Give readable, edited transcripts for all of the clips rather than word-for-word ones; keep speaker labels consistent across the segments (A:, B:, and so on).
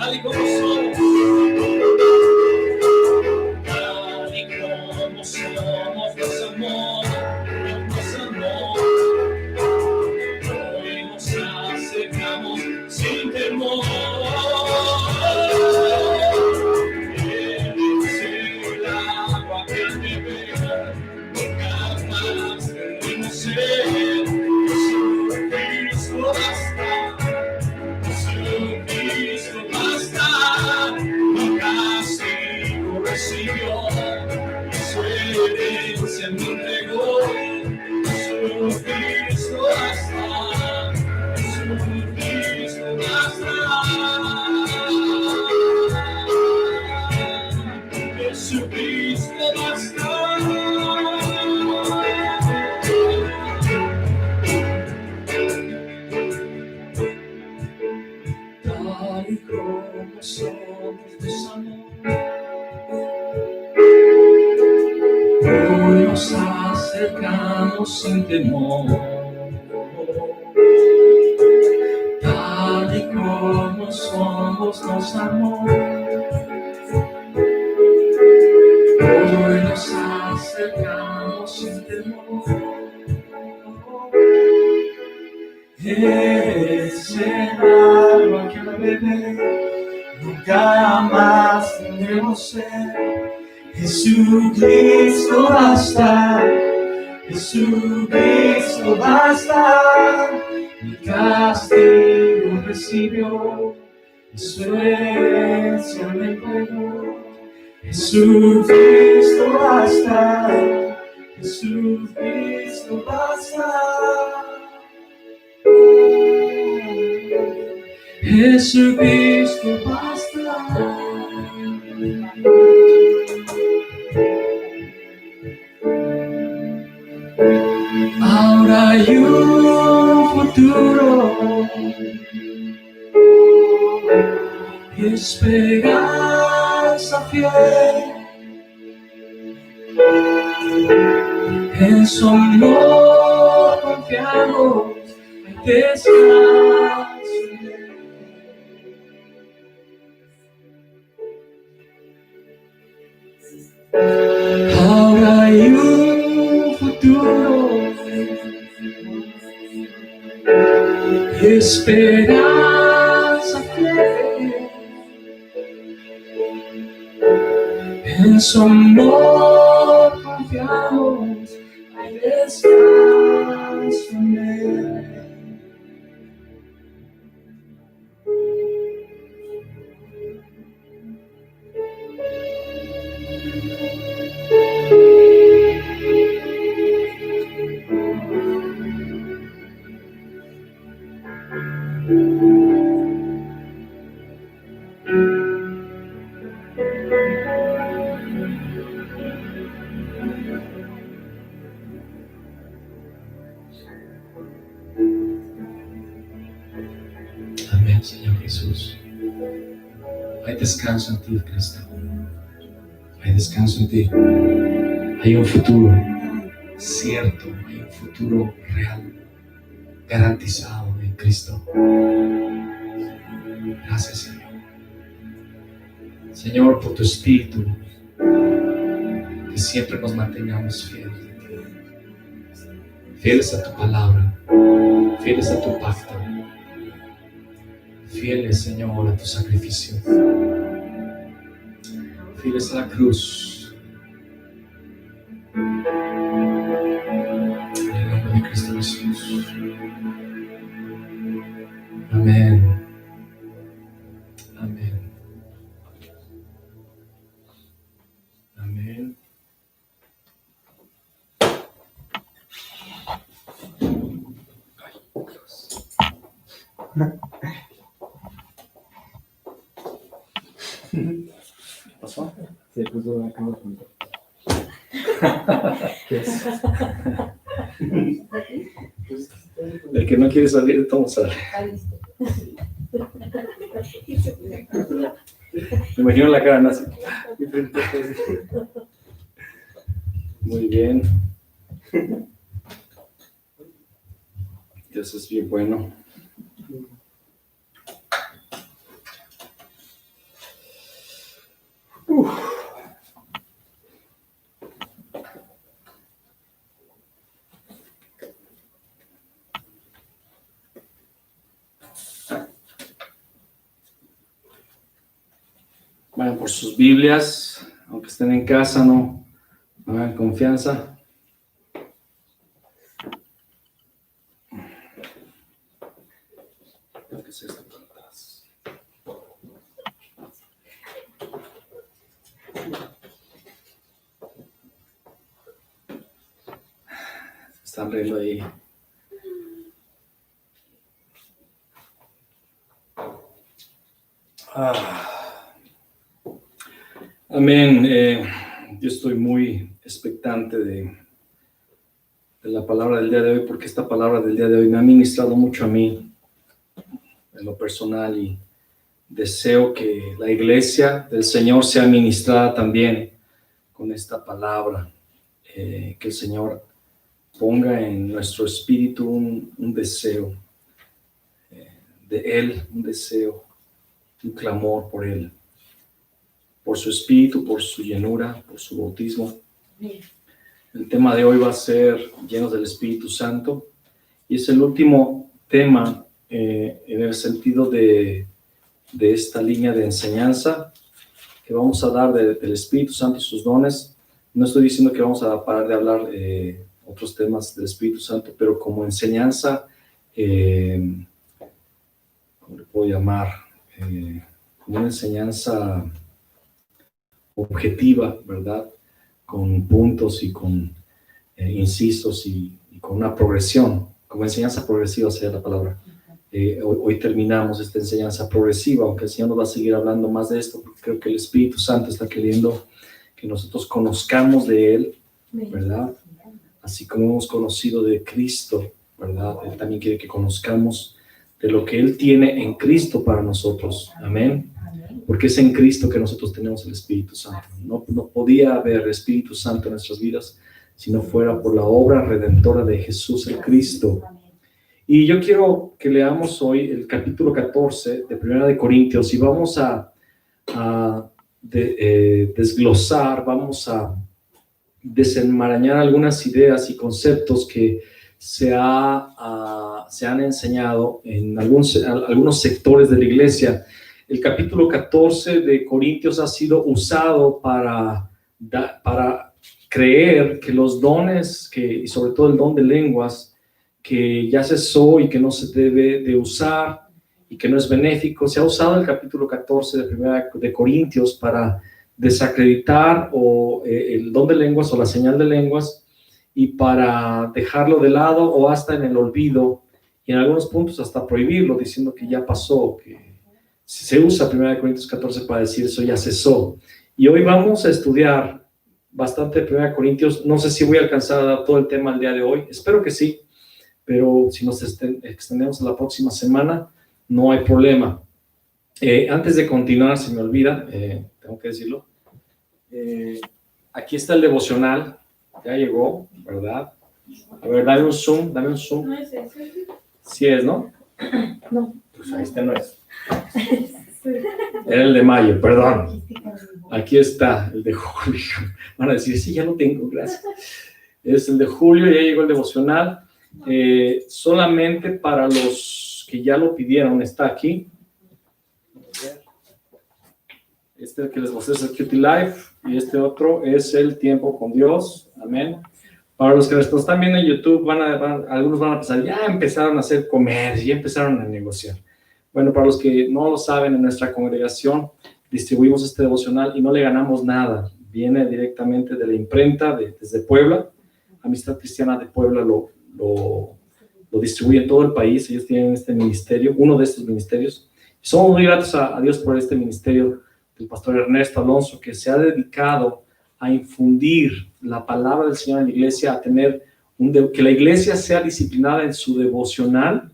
A: tal y como somos, tal y como somos, nos amó, nos amó. Hoy nos acercamos sin temor. Eres el agua que me beba, nunca más tendremos sed. Jesucristo basta, Jesucristo basta. Mi castigo recibió, su herencia me entregó. Jesucristo basta, Jesucristo basta. Jesucristo basta. Tal y como somos, nos amó. Hoy nos acercamos sin temor. Tal y como somos, nos amó. Hoy nos acercamos sin temor. Eres el agua que me bebe, nunca más tendremos sed. Jesucristo basta, Jesucristo basta. Mi castigo recibió, y su herencia me entregó. Jesucristo basta, Jesucristo basta. Jesucristo basta. Ahora hay un futuro y esperanza fiel. En su amor confiamos, hay descanso en él. Ahora hay un futuro y esperanza fiel. En su amor confiamos, hay descanso en él. Amén, Señor Jesús. Hay descanso en ti, Cristo. Hay descanso en ti. Hay un futuro cierto, hay un futuro real, garantizado en Cristo. Gracias, Señor. Señor, por tu Espíritu, que siempre nos mantengamos fieles a tu palabra, fieles a tu pacto, fieles, Señor, a tu sacrificio, fieles a la cruz. En el nombre de Cristo Jesús. Amén. Amén. Amén. Ay, Dios.
B: ¿Qué pasó? Se puso la cama junto. ¿Qué es?
A: El que no quiere salir, todo sale. Me imagino la cara nazi. Muy bien. Dios es bien bueno. Vayan por sus Biblias, aunque estén en casa, no hagan confianza. ¿Qué es esto por atrás? Están riendo ahí. Amén. Yo estoy muy expectante de la palabra del día de hoy, porque esta palabra del día de hoy me ha ministrado mucho a mí en lo personal, y deseo que la iglesia del Señor sea ministrada también con esta palabra, que el Señor ponga en nuestro espíritu un deseo de Él, un deseo, un clamor por Él, por su espíritu, por su llenura, por su bautismo. El tema de hoy va a ser llenos del Espíritu Santo, y es el último tema en el sentido de esta línea de enseñanza que vamos a dar del Espíritu Santo y sus dones. No estoy diciendo que vamos a parar de hablar otros temas del Espíritu Santo, pero como enseñanza, ¿cómo le puedo llamar? Como una enseñanza objetiva, ¿verdad? Con puntos y con incisos y con una progresión, como enseñanza progresiva sería la palabra. Hoy terminamos esta enseñanza progresiva, aunque el Señor nos va a seguir hablando más de esto, porque creo que el Espíritu Santo está queriendo que nosotros conozcamos de Él, ¿verdad? Así como hemos conocido de Cristo, ¿verdad? Él también quiere que conozcamos de lo que Él tiene en Cristo para nosotros. Amén. Porque es en Cristo que nosotros tenemos el Espíritu Santo. No podía haber Espíritu Santo en nuestras vidas si no fuera por la obra redentora de Jesús el Cristo. Y yo quiero que leamos hoy el capítulo 14 de Primera de Corintios, y vamos a desglosar, vamos a desenmarañar algunas ideas y conceptos que se han enseñado en algunos sectores de la iglesia. El capítulo 14 de Corintios ha sido usado para creer que los dones, y sobre todo el don de lenguas, que ya cesó y que no se debe de usar y que no es benéfico, se ha usado el capítulo 14 de Primera de Corintios para desacreditar el don de lenguas o la señal de lenguas, y para dejarlo de lado o hasta en el olvido, y en algunos puntos hasta prohibirlo, diciendo que ya pasó, que se usa 1 Corintios 14 para decir eso ya cesó. Y hoy vamos a estudiar bastante de 1 Corintios. No sé si voy a alcanzar a dar todo el tema el día de hoy, espero que sí, pero si nos extendemos a la próxima semana, no hay problema. Antes de continuar, se me olvida, tengo que decirlo, aquí está el devocional, ya llegó, ¿verdad? A ver, dame un zoom.
C: ¿No es ese?
A: Sí es, ¿no?
C: No.
A: Pues ahí este no es. Era el de mayo, perdón. Aquí está, el de julio. Van a decir, sí, ya lo tengo, gracias. Es el de julio, ya llegó el devocional. Solamente para los que ya lo pidieron, está aquí. Este que les mostré es el Cutie Life, y este otro es el Tiempo con Dios. Amén. Para los que nos están viendo en YouTube, algunos van a pensar, ya empezaron a hacer comercio, ya empezaron a negociar. Bueno, para los que no lo saben, en nuestra congregación distribuimos este devocional y no le ganamos nada. Viene directamente de la imprenta desde Puebla. Amistad Cristiana de Puebla lo distribuye en todo el país. Ellos tienen este ministerio, uno de estos ministerios. Y somos muy gratos a Dios por este ministerio del pastor Ernesto Alonso, que se ha dedicado a infundir la palabra del Señor en la iglesia, a tener que la iglesia sea disciplinada en su devocional,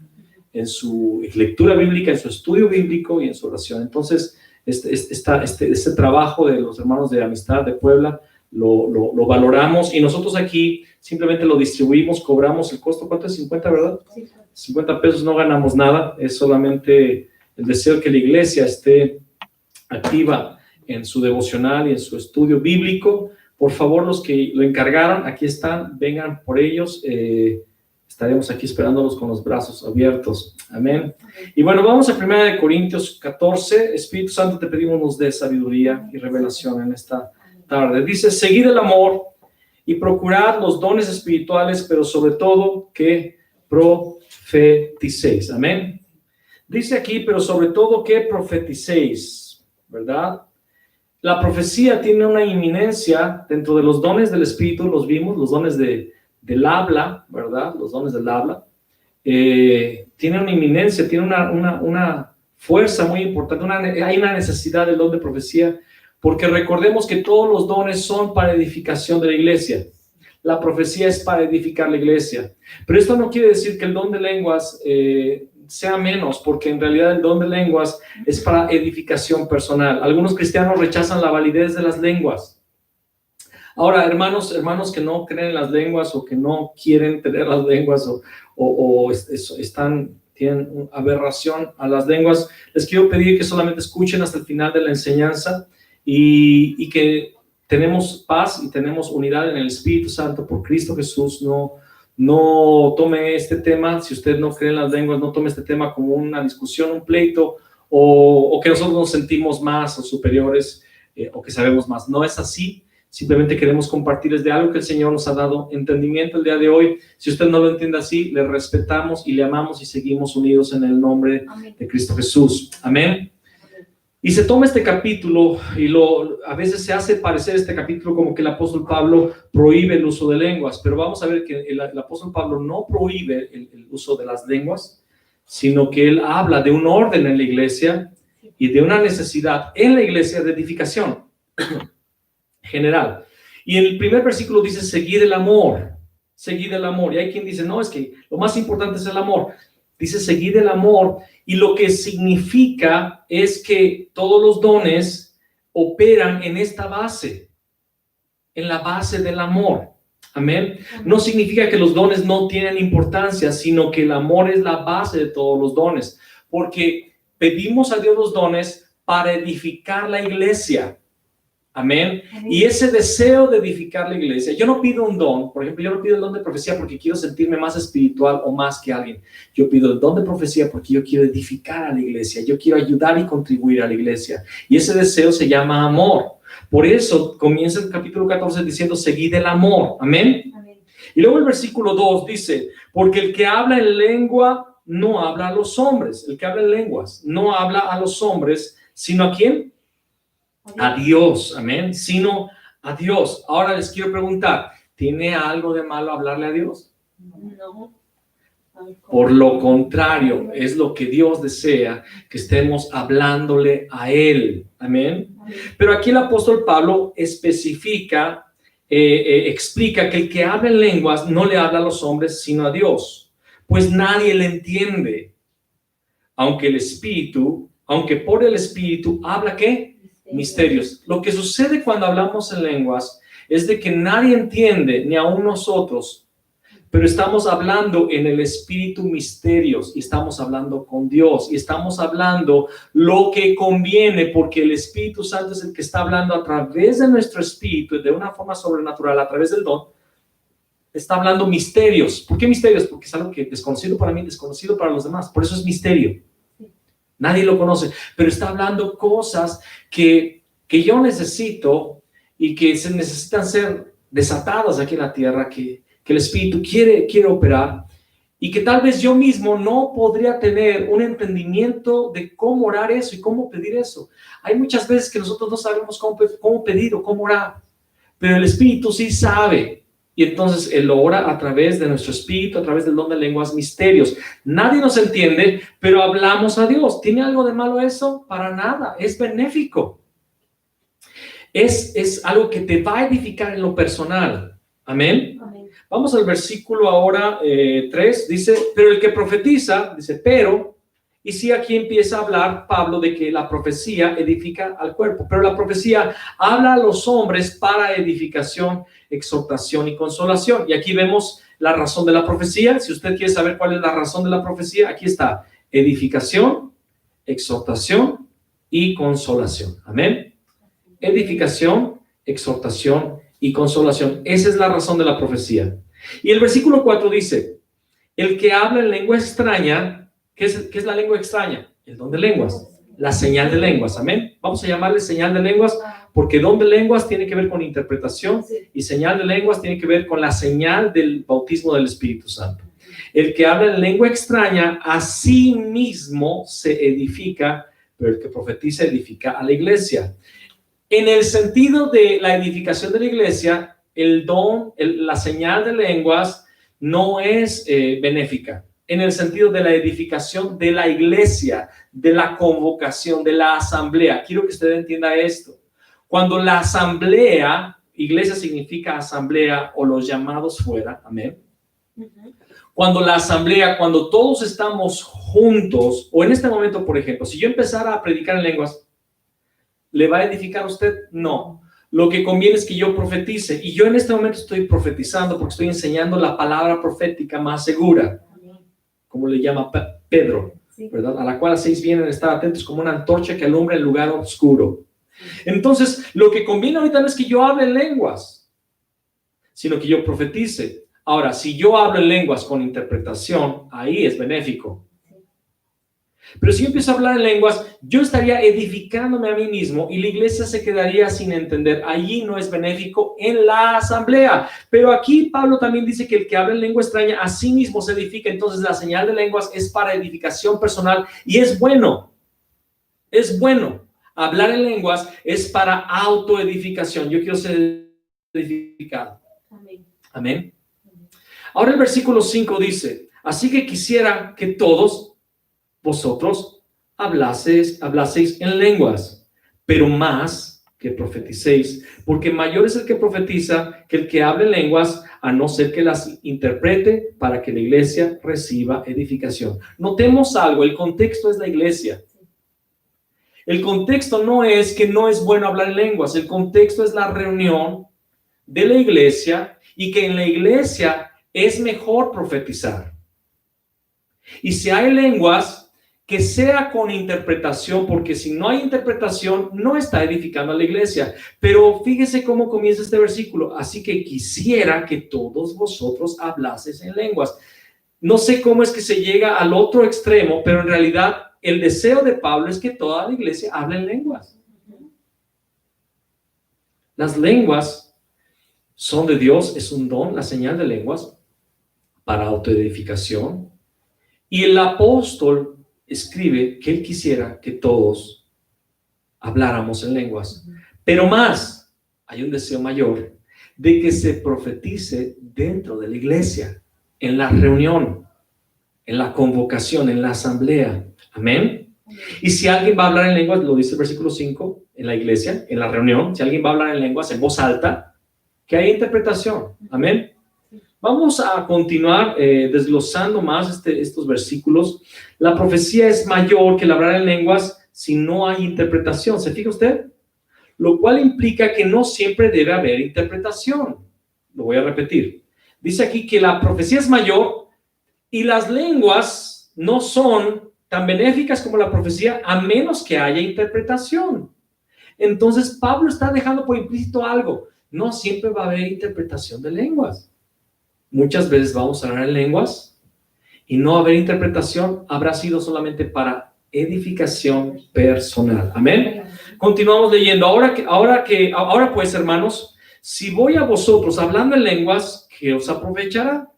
A: en su lectura bíblica, en su estudio bíblico y en su oración. Entonces, este trabajo de los hermanos de Amistad de Puebla lo valoramos, y nosotros aquí simplemente lo distribuimos, cobramos el costo. ¿Cuánto es? 50, ¿verdad? Sí. 50 pesos, no ganamos nada, es solamente el deseo que la iglesia esté activa en su devocional y en su estudio bíblico. Por favor, los que lo encargaron, aquí están, vengan por ellos. Estaremos aquí esperándolos con los brazos abiertos. Amén. Y bueno, vamos a 1 Corintios 14. Espíritu Santo, te pedimos nos dé sabiduría y revelación en esta tarde. Dice, seguid el amor y procurad los dones espirituales, pero sobre todo que profeticéis. Amén. Dice aquí, pero sobre todo que profeticéis, ¿verdad? La profecía tiene una inminencia dentro de los dones del Espíritu, los vimos, los dones del habla, ¿verdad? Los dones del habla. Tiene una inminencia, tiene una fuerza muy importante, hay una necesidad del don de profecía, porque recordemos que todos los dones son para edificación de la iglesia. La profecía es para edificar la iglesia. Pero esto no quiere decir que el don de lenguas sea menos, porque en realidad el don de lenguas es para edificación personal. Algunos cristianos rechazan la validez de las lenguas. Ahora, hermanos que no creen en las lenguas o que no quieren tener las lenguas tienen aberración a las lenguas, les quiero pedir que solamente escuchen hasta el final de la enseñanza y que tenemos paz y tenemos unidad en el Espíritu Santo por Cristo Jesús. No tome este tema, si usted no cree en las lenguas, no tome este tema como una discusión, un pleito o que nosotros nos sentimos más o superiores o que sabemos más. No es así. Simplemente queremos compartirles de algo que el Señor nos ha dado entendimiento el día de hoy. Si usted no lo entiende así, le respetamos y le amamos y seguimos unidos en el nombre de Cristo Jesús. Amén. Y se toma este capítulo y a veces se hace parecer este capítulo como que el apóstol Pablo prohíbe el uso de lenguas, pero vamos a ver que el apóstol Pablo no prohíbe el uso de las lenguas, sino que él habla de un orden en la iglesia y de una necesidad en la iglesia de edificación general. Y en el primer versículo dice, seguid el amor. Y hay quien dice, no, es que lo más importante es el amor. Dice, seguid el amor, y lo que significa es que todos los dones operan en esta base, en la base del amor. Amén. No significa que los dones no tienen importancia, sino que el amor es la base de todos los dones, porque pedimos a Dios los dones para edificar la iglesia. Amén. Y ese deseo de edificar la iglesia, yo no pido un don, por ejemplo, yo no pido el don de profecía porque quiero sentirme más espiritual o más que alguien. Yo pido el don de profecía porque yo quiero edificar a la iglesia, yo quiero ayudar y contribuir a la iglesia. Y ese deseo se llama amor. Por eso comienza el capítulo 14 diciendo, seguid el amor. Amén. Amén. Y luego el versículo 2 dice, porque el que habla en lengua no habla a los hombres. El que habla en lenguas no habla a los hombres, sino ¿a quién? A Dios, amén, sino a Dios. Ahora les quiero preguntar, ¿tiene algo de malo hablarle a Dios?
C: No.
A: Por lo contrario, es lo que Dios desea, que estemos hablándole a Él, amén. Pero aquí el apóstol Pablo especifica, explica que el que habla en lenguas no le habla a los hombres, sino a Dios, pues nadie le entiende, aunque por el Espíritu habla ¿qué? Misterios. Lo que sucede cuando hablamos en lenguas es de que nadie entiende, ni aun nosotros, pero estamos hablando en el Espíritu misterios y estamos hablando con Dios y estamos hablando lo que conviene, porque el Espíritu Santo es el que está hablando a través de nuestro espíritu de una forma sobrenatural, a través del don. Está hablando misterios. ¿Por qué misterios? Porque es algo que es desconocido para mí, desconocido para los demás. Por eso es misterio. Nadie lo conoce, pero está hablando cosas que yo necesito y que se necesitan ser desatadas aquí en la tierra, que el Espíritu quiere operar y que tal vez yo mismo no podría tener un entendimiento de cómo orar eso y cómo pedir eso. Hay muchas veces que nosotros no sabemos cómo pedir o cómo orar, pero el Espíritu sí sabe. Y entonces Él ora a través de nuestro espíritu, a través del don de lenguas misterios. Nadie nos entiende, pero hablamos a Dios. ¿Tiene algo de malo eso? Para nada, es benéfico. Es algo que te va a edificar en lo personal. Amén. Amén. Vamos al versículo ahora 3, dice, pero el que profetiza, dice, pero, y sí aquí empieza a hablar Pablo de que la profecía edifica al cuerpo, pero la profecía habla a los hombres para edificación, exhortación y consolación. Y aquí vemos la razón de la profecía. Si usted quiere saber cuál es la razón de la profecía, aquí está: edificación, exhortación y consolación. Amén. edificación, exhortación y consolación. Esa es la razón de la profecía. Y el versículo 4 dice, el que habla en lengua extraña, ¿qué es la lengua extraña? El don de lenguas, la señal de lenguas, amén. Vamos a llamarle señal de lenguas porque don de lenguas tiene que ver con interpretación y señal de lenguas tiene que ver con la señal del bautismo del Espíritu Santo. El que habla en lengua extraña a sí mismo se edifica, pero el que profetiza edifica a la iglesia. En el sentido de la edificación de la iglesia, el don, la señal de lenguas no es benéfica. En el sentido de la edificación de la iglesia, de la convocación, de la asamblea. Quiero que usted entienda esto. Cuando la asamblea, iglesia significa asamblea o los llamados fuera, amén. Cuando la asamblea, cuando todos estamos juntos, o en este momento, por ejemplo, si yo empezara a predicar en lenguas, ¿le va a edificar a usted? No. Lo que conviene es que yo profetice. Y yo en este momento estoy profetizando porque estoy enseñando la palabra profética más segura, como le llama Pedro, ¿verdad? A la cual hacéis bien en estar atentos como una antorcha que alumbra el lugar oscuro. Entonces, lo que conviene ahorita no es que yo hable en lenguas, sino que yo profetice. Ahora, si yo hablo en lenguas con interpretación, ahí es benéfico. Pero si yo empiezo a hablar en lenguas, yo estaría edificándome a mí mismo y la iglesia se quedaría sin entender. Allí no es benéfico en la asamblea. Pero aquí Pablo también dice que el que habla en lengua extraña a sí mismo se edifica. Entonces la señal de lenguas es para edificación personal y es bueno. Es bueno. Hablar en lenguas es para autoedificación. Yo quiero ser edificado. Amén. Amén. Ahora el versículo 5 dice, así que quisiera que todos vosotros hablaseis en lenguas, pero más que profeticéis, porque mayor es el que profetiza que el que hable lenguas, a no ser que las interprete para que la iglesia reciba edificación. Notemos algo, el contexto es la iglesia. El contexto no es que no es bueno hablar en lenguas, el contexto es la reunión de la iglesia y que en la iglesia es mejor profetizar. Y si hay lenguas, que sea con interpretación, porque si no hay interpretación, no está edificando a la iglesia. Pero fíjese cómo comienza este versículo. Así que quisiera que todos vosotros hablaseis en lenguas. No sé cómo es que se llega al otro extremo, pero en realidad el deseo de Pablo es que toda la iglesia hable en lenguas. Las lenguas son de Dios, es un don, la señal de lenguas para autoedificación. Y el apóstol escribe que él quisiera que todos habláramos en lenguas, pero más, hay un deseo mayor de que se profetice dentro de la iglesia, en la reunión, en la convocación, en la asamblea, amén. Y si alguien va a hablar en lenguas, lo dice el versículo 5, en la iglesia, en la reunión, si alguien va a hablar en lenguas en voz alta, que haya interpretación, amén. Vamos a continuar desglosando más estos versículos. La profecía es mayor que el hablar en lenguas si no hay interpretación. ¿Se fija usted? Lo cual implica que no siempre debe haber interpretación. Lo voy a repetir. Dice aquí que la profecía es mayor y las lenguas no son tan benéficas como la profecía a menos que haya interpretación. Entonces Pablo está dejando por implícito algo. No siempre va a haber interpretación de lenguas. Muchas veces vamos a hablar en lenguas y no haber interpretación, habrá sido solamente para edificación personal. Amén. Continuamos leyendo. Ahora pues, hermanos, si voy a vosotros hablando en lenguas, ¿qué os aprovechará?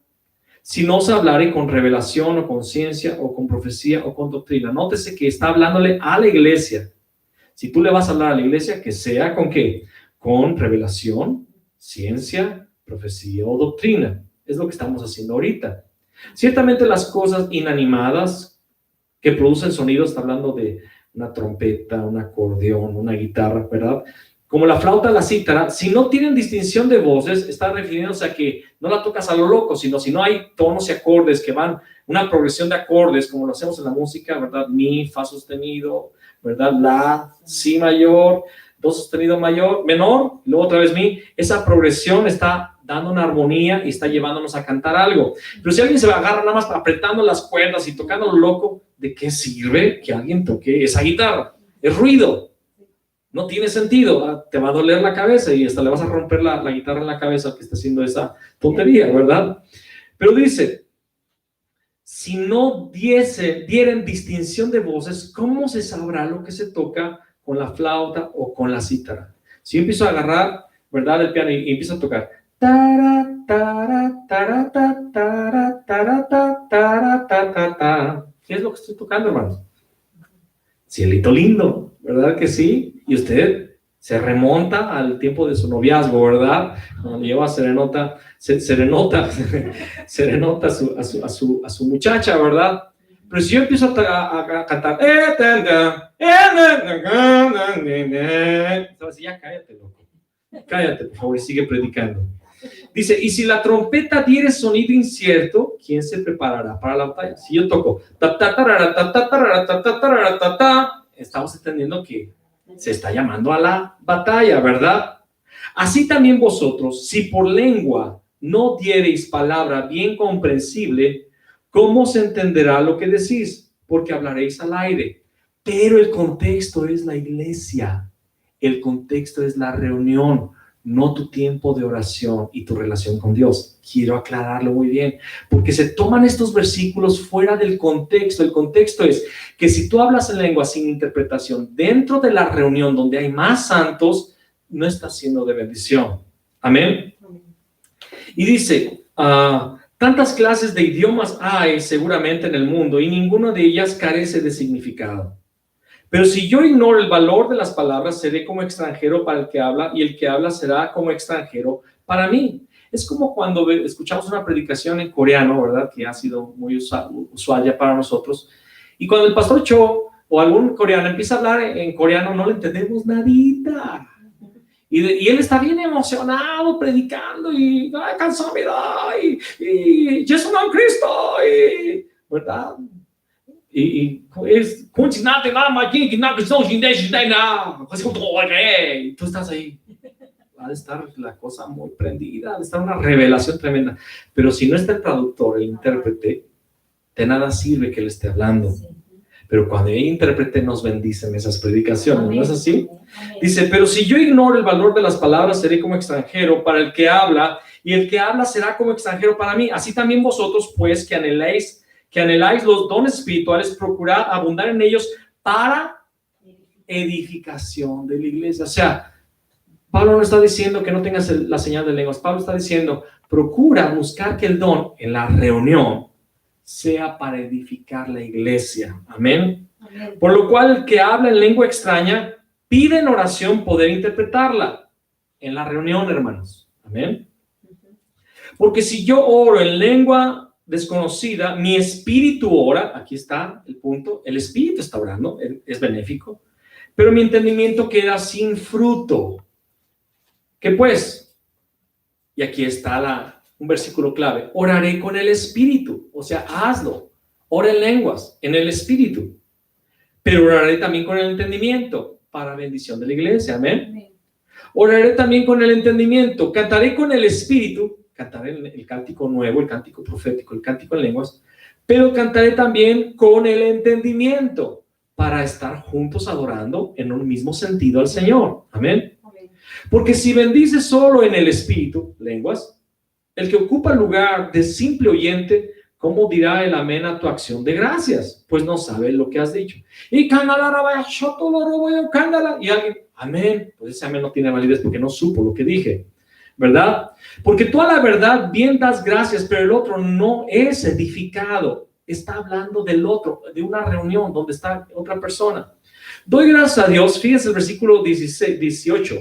A: Si no os hablaré con revelación o con ciencia o con profecía o con doctrina. Nótese que está hablándole a la iglesia. Si tú le vas a hablar a la iglesia, que sea ¿con qué? Con revelación, ciencia, profecía o doctrina. Es lo que estamos haciendo ahorita. Ciertamente las cosas inanimadas que producen sonidos, está hablando de una trompeta, un acordeón, una guitarra, ¿verdad? Como la flauta, la cítara, si no tienen distinción de voces, está refiriéndose a que no la tocas a lo loco, sino si no hay tonos y acordes que van, una progresión de acordes, como lo hacemos en la música, ¿verdad? Mi, fa sostenido, ¿verdad? La, si mayor, do sostenido mayor, menor, y luego otra vez mi. Esa progresión está dando una armonía y está llevándonos a cantar algo. Pero si alguien se agarra nada más apretando las cuerdas y tocando lo loco, ¿de qué sirve que alguien toque esa guitarra? Es ruido. No tiene sentido, te va a doler la cabeza y hasta le vas a romper la guitarra en la cabeza al que está haciendo esa tontería, ¿verdad? Pero dice, si no dieren distinción de voces, ¿cómo se sabrá lo que se toca con la flauta o con la cítara? Si yo empiezo a agarrar, ¿verdad?, el piano y empiezo a tocar, tara, tara, tara, ta, tara, tara, ta, tara, ta, ta, ta. ¿Qué es lo que estoy tocando, hermanos? Cielito lindo, ¿verdad que sí? Y usted se remonta al tiempo de su noviazgo, ¿verdad? Cuando lleva serenota a su muchacha, ¿verdad? Pero si yo empiezo a cantar, ya cállate, loco. Cállate, por favor, y sigue predicando. Dice, y si la trompeta diere sonido incierto, ¿quién se preparará para la batalla? Si yo toco, estamos entendiendo que se está llamando a la batalla, ¿verdad? Así también vosotros, si por lengua no diereis palabra bien comprensible, ¿cómo se entenderá lo que decís? Porque hablaréis al aire. Pero el contexto es la iglesia, el contexto es la reunión, no tu tiempo de oración y tu relación con Dios. Quiero aclararlo muy bien, porque se toman estos versículos fuera del contexto. El contexto es que si tú hablas en lengua sin interpretación dentro de la reunión donde hay más santos, no estás siendo de bendición. Amén. Y dice, tantas clases de idiomas hay seguramente en el mundo y ninguna de ellas carece de significado. Pero si yo ignoro el valor de las palabras, seré como extranjero para el que habla, y el que habla será como extranjero para mí. Es como cuando escuchamos una predicación en coreano, ¿verdad? Que ha sido muy usual ya para nosotros. Y cuando el pastor Cho o algún coreano empieza a hablar en coreano, no le entendemos nadita. Y él está bien emocionado predicando y y Jesús no Cristo, ¿verdad? Y es tú estás ahí, va a estar la cosa muy prendida, va a estar una revelación tremenda, pero si no está el traductor, el intérprete, de nada sirve que le esté hablando. Pero cuando hay intérprete nos bendicen esas predicaciones, ¿no es así? Dice, pero si yo ignoro el valor de las palabras, seré como extranjero para el que habla, y el que habla será como extranjero para mí. Así también vosotros, pues, que anheláis los dones espirituales, procurad abundar en ellos para edificación de la iglesia. O sea, Pablo no está diciendo que no tengas la señal de lenguas. Pablo está diciendo, procura buscar que el don en la reunión sea para edificar la iglesia. Amén. Amén. Por lo cual, el que habla en lengua extraña, pide en oración poder interpretarla en la reunión, hermanos. Amén. Porque si yo oro en lengua desconocida, mi espíritu ora, aquí está el punto, el espíritu está orando, es benéfico, pero mi entendimiento queda sin fruto. ¿Qué pues? Y aquí está un versículo clave, oraré con el espíritu, o sea, hazlo, ora en lenguas, en el espíritu, pero oraré también con el entendimiento, para bendición de la iglesia, amén. Amén. Oraré también con el entendimiento, cantaré con el espíritu, cantaré el cántico nuevo, el cántico profético, el cántico en lenguas, pero cantaré también con el entendimiento para estar juntos adorando en un mismo sentido al Señor. Amén. Amén. Porque si bendices solo en el espíritu, lenguas, el que ocupa el lugar de simple oyente, ¿cómo dirá el amén a tu acción de gracias? Pues no sabe lo que has dicho. Y alguien, amén, pues ese amén no tiene validez porque no supo lo que dije. ¿Verdad? Porque tú a la verdad bien das gracias, pero el otro no es edificado. Está hablando del otro, de una reunión donde está otra persona. Doy gracias a Dios, fíjense el versículo 18,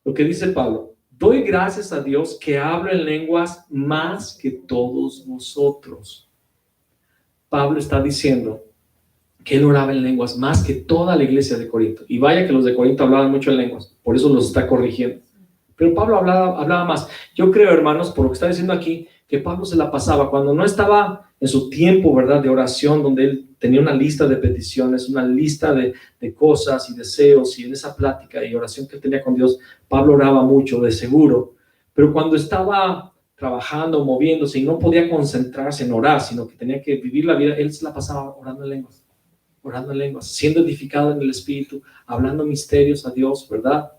A: lo que dice Pablo. Doy gracias a Dios que hablo en lenguas más que todos vosotros. Pablo está diciendo que él oraba en lenguas más que toda la iglesia de Corinto. Y vaya que los de Corinto hablaban mucho en lenguas, por eso los está corrigiendo. Pero Pablo hablaba más. Yo creo, hermanos, por lo que está diciendo aquí, que Pablo se la pasaba cuando no estaba en su tiempo, ¿verdad?, de oración, donde él tenía una lista de peticiones, una lista de cosas y deseos, y en esa plática y oración que tenía con Dios, Pablo oraba mucho, de seguro. Pero cuando estaba trabajando, moviéndose y no podía concentrarse en orar, sino que tenía que vivir la vida, él se la pasaba orando en lenguas. orando en lenguas, siendo edificado en el Espíritu, hablando misterios a Dios, ¿verdad?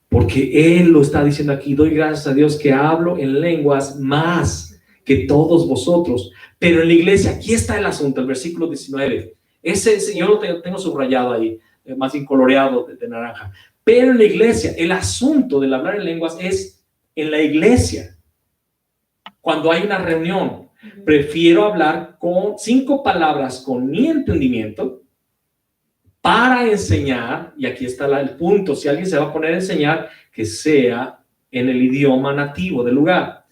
A: Porque Él lo está diciendo aquí. Doy gracias a Dios que hablo en lenguas más que todos vosotros. Pero en la iglesia, aquí está el asunto, el versículo 19. Ese yo lo tengo subrayado ahí, más bien coloreado de naranja. Pero en la iglesia, el asunto del hablar en lenguas es en la iglesia. Cuando hay una reunión, prefiero hablar con 5 palabras con mi entendimiento para enseñar, y aquí está el punto, si alguien se va a poner a enseñar, que sea en el idioma nativo del lugar,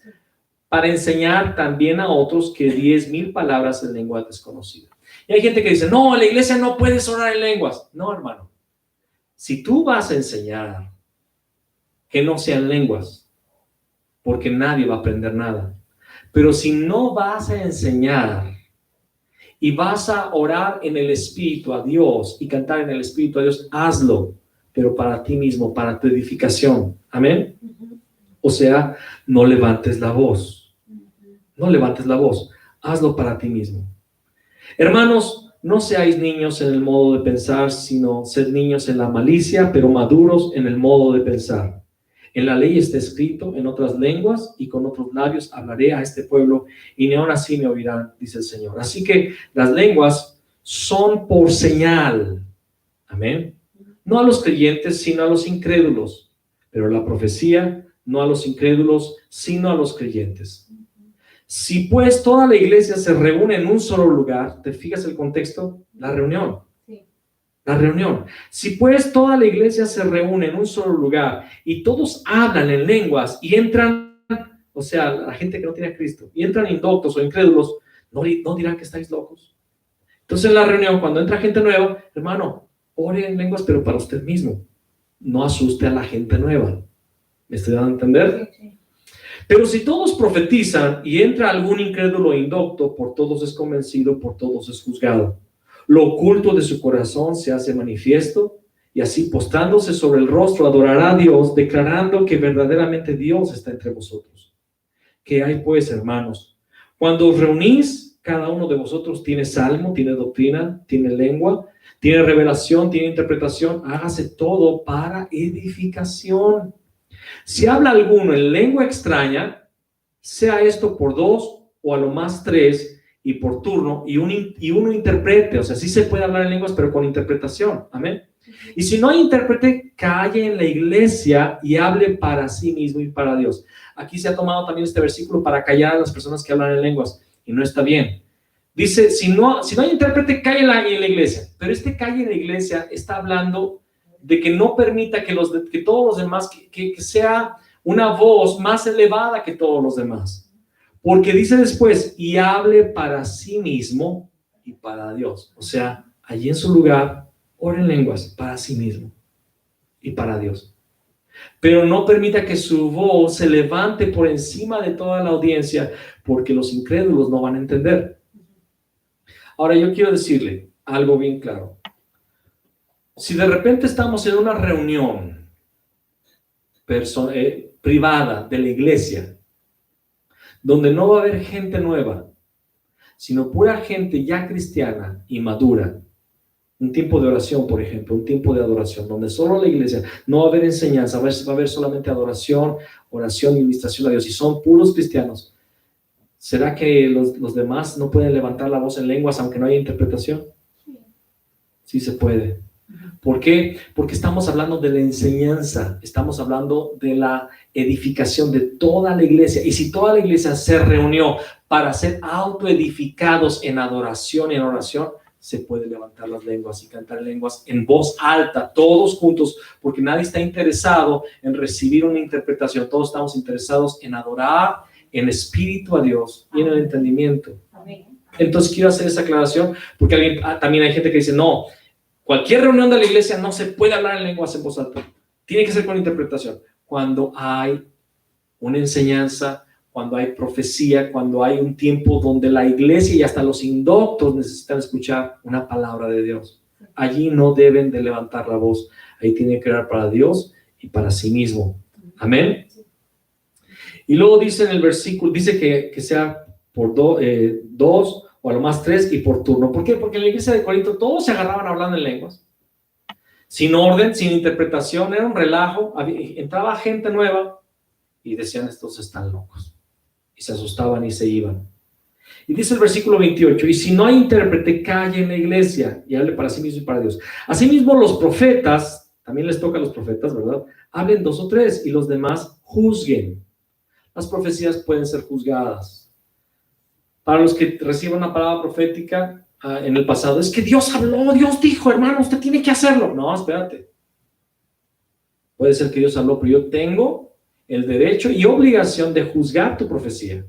A: para enseñar también a otros que 10,000 palabras en lengua desconocida. Y hay gente que dice, no, en la iglesia no puedes orar en lenguas. No, hermano, si tú vas a enseñar, que no sean lenguas, porque nadie va a aprender nada. Pero si no vas a enseñar y vas a orar en el Espíritu a Dios y cantar en el Espíritu a Dios, hazlo, pero para ti mismo, para tu edificación. Amén. O sea, no levantes la voz. No levantes la voz. Hazlo para ti mismo. Hermanos, no seáis niños en el modo de pensar, sino sed niños en la malicia, pero maduros en el modo de pensar. En la ley está escrito, en otras lenguas y con otros labios hablaré a este pueblo, y ni aun así me oirán, dice el Señor. Así que las lenguas son por señal. Amén. No a los creyentes, sino a los incrédulos. Pero la profecía, no a los incrédulos, sino a los creyentes. Si pues toda la iglesia se reúne en un solo lugar, ¿te fijas el contexto? La reunión. La reunión. Si pues toda la iglesia se reúne en un solo lugar y todos hablan en lenguas y entran, o sea, la gente que no tiene a Cristo, y entran indoctos o incrédulos, no dirán que estáis locos. Entonces en la reunión, cuando entra gente nueva, hermano, ore en lenguas, pero para usted mismo. No asuste a la gente nueva. ¿Me estoy dando a entender? Sí. Pero si todos profetizan y entra algún incrédulo o indocto, por todos es convencido, por todos es juzgado. Lo oculto de su corazón se hace manifiesto, y así postrándose sobre el rostro adorará a Dios, declarando que verdaderamente Dios está entre vosotros. ¿Qué hay pues, hermanos? Cuando os reunís, cada uno de vosotros tiene salmo, tiene doctrina, tiene lengua, tiene revelación, tiene interpretación. Hágase todo para edificación. Si habla alguno en lengua extraña, sea esto por 2 o a lo más 3, y por turno, y uno interprete. O sea, sí se puede hablar en lenguas, pero con interpretación. Amén. Y si no hay intérprete, calle en la iglesia y hable para sí mismo y para Dios. Aquí se ha tomado también este versículo para callar a las personas que hablan en lenguas, y no está bien. Dice, si no hay intérprete, calle en la iglesia. Pero calle en la iglesia está hablando de que no permita que todos los demás, que sea una voz más elevada que todos los demás. Porque dice después, y hable para sí mismo y para Dios. O sea, allí en su lugar, ore en lenguas para sí mismo y para Dios. Pero no permita que su voz se levante por encima de toda la audiencia, porque los incrédulos no van a entender. Ahora yo quiero decirle algo bien claro. Si de repente estamos en una reunión privada de la iglesia, donde no va a haber gente nueva, sino pura gente ya cristiana y madura, un tiempo de oración, por ejemplo, un tiempo de adoración, donde solo la iglesia, no va a haber enseñanza, va a haber solamente adoración, oración y administración a Dios, y son puros cristianos, ¿será que los demás no pueden levantar la voz en lenguas aunque no haya interpretación? Sí se puede. ¿Por qué? Porque estamos hablando de la enseñanza, estamos hablando de la edificación de toda la iglesia. Y si toda la iglesia se reunió para ser autoedificados en adoración y en oración, se puede levantar las lenguas y cantar lenguas en voz alta, todos juntos, porque nadie está interesado en recibir una interpretación, todos estamos interesados en adorar en espíritu a Dios y en el entendimiento. Entonces quiero hacer esa aclaración, porque también hay gente que dice, no, cualquier reunión de la iglesia no se puede hablar en lenguas en voz alta. Tiene que ser con interpretación. Cuando hay una enseñanza, cuando hay profecía, cuando hay un tiempo donde la iglesia y hasta los indoctos necesitan escuchar una palabra de Dios. Allí no deben de levantar la voz. Ahí tienen que orar para Dios y para sí mismo. Amén. Y luego dice en el versículo, dice que sea por 2
D: o a lo más 3 y por turno. ¿Por qué? Porque en la iglesia de Corinto todos se agarraban hablando en lenguas, sin orden, sin interpretación, era un relajo, entraba gente nueva y decían, estos están locos, y se asustaban y se iban. Y dice el versículo 28, y si no hay intérprete, calle en la iglesia y hable para sí mismo y para Dios. Asimismo los profetas, también les toca a los profetas, ¿verdad? Hablen 2 o 3 y los demás juzguen. Las profecías pueden ser juzgadas. Para los que reciben una palabra profética en el pasado, es que Dios habló, Dios dijo, hermano, usted tiene que hacerlo. No, espérate. Puede ser que Dios habló, pero yo tengo el derecho y obligación de juzgar tu profecía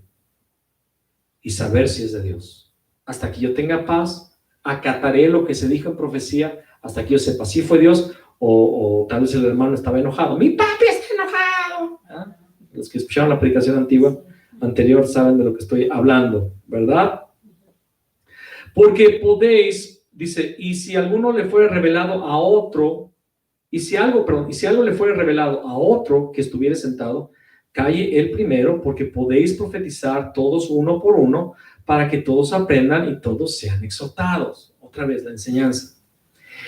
D: y saber si es de Dios. Hasta que yo tenga paz, acataré lo que se dijo en profecía, hasta que yo sepa si fue Dios o tal vez el hermano estaba enojado. Mi papi está enojado. ¿Ah? Los que escucharon la predicación anterior saben de lo que estoy hablando, ¿verdad? Porque podéis, dice, y si alguno le fuere revelado a otro, y si algo le fuere revelado a otro que estuviera sentado, calle él primero, porque podéis profetizar todos uno por uno, para que todos aprendan y todos sean exhortados. Otra vez la enseñanza.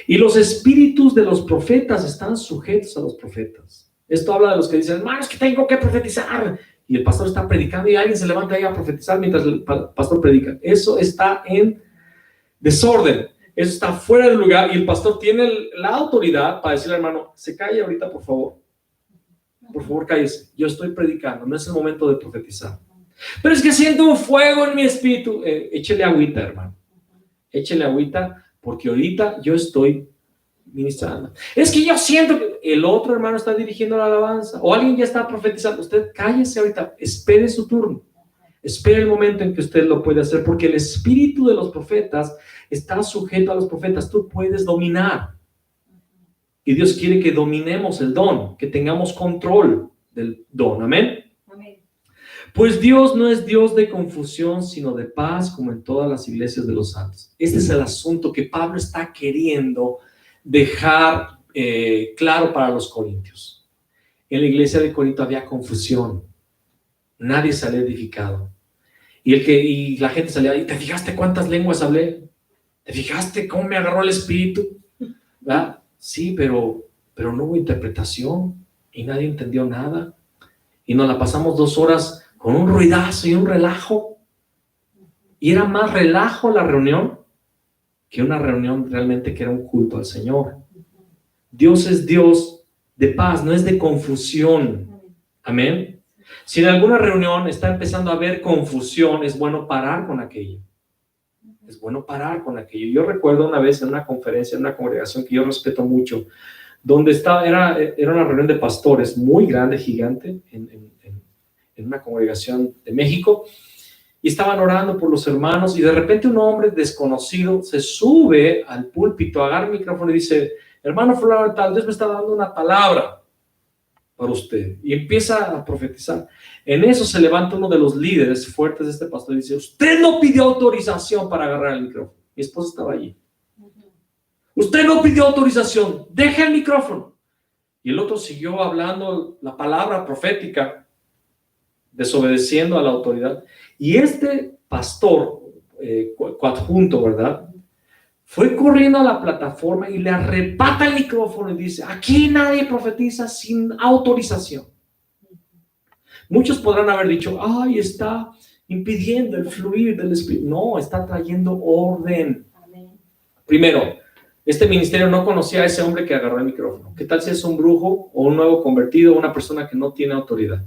D: Y los espíritus de los profetas están sujetos a los profetas. Esto habla de los que dicen, hermano, es que tengo que profetizar. Y el pastor está predicando y alguien se levanta ahí a profetizar mientras el pastor predica. Eso está en desorden. Eso está fuera de lugar y el pastor tiene la autoridad para decirle al hermano, se calle ahorita, por favor. Por favor, cállese. Yo estoy predicando, no es el momento de profetizar. Pero es que siento un fuego en mi espíritu. Échele agüita, hermano. Échele agüita, porque ahorita yo estoy ministrando. Es que yo siento que el otro hermano está dirigiendo la alabanza, o alguien ya está profetizando. Usted cállese ahorita, espere su turno. Espere el momento en que usted lo puede hacer, porque el espíritu de los profetas está sujeto a los profetas. Tú puedes dominar. Y Dios quiere que dominemos el don, que tengamos control del don. Amén.
C: Amén.
D: Pues Dios no es Dios de confusión, sino de paz, como en todas las iglesias de los santos. Este es el asunto que Pablo está queriendo dejar claro para los corintios. En la iglesia de Corinto había confusión. Nadie salía edificado. Y la gente salía, ¿y te fijaste cuántas lenguas hablé? ¿Te fijaste cómo me agarró el espíritu? ¿Verdad? Sí, pero no hubo interpretación y nadie entendió nada. Y nos la pasamos 2 horas con un ruidazo y un relajo. Y era más relajo la reunión que una reunión realmente que era un culto al Señor. Dios es Dios de paz, no es de confusión. Amén. Si en alguna reunión está empezando a haber confusión, es bueno parar con aquello. Es bueno parar con aquello. Yo recuerdo una vez en una conferencia, en una congregación que yo respeto mucho, donde era una reunión de pastores muy grande, gigante, en una congregación de México, y estaban orando por los hermanos, y de repente un hombre desconocido se sube al púlpito, agarra el micrófono y dice, hermano fulano tal, Dios me está dando una palabra para usted, y empieza a profetizar. En eso se levanta uno de los líderes fuertes de este pastor y dice, usted no pidió autorización para agarrar el micrófono. Mi esposa estaba allí. Usted no pidió autorización, deje el micrófono. Y el otro siguió hablando la palabra profética, desobedeciendo a la autoridad. Y este pastor coadjunto, ¿verdad?, fue corriendo a la plataforma y le arrebata el micrófono y dice, aquí nadie profetiza sin autorización. Muchos podrán haber dicho, ay, está impidiendo el fluir del Espíritu. No, está trayendo orden. Primero, este ministerio no conocía a ese hombre que agarró el micrófono. ¿Qué tal si es un brujo o un nuevo convertido o una persona que no tiene autoridad?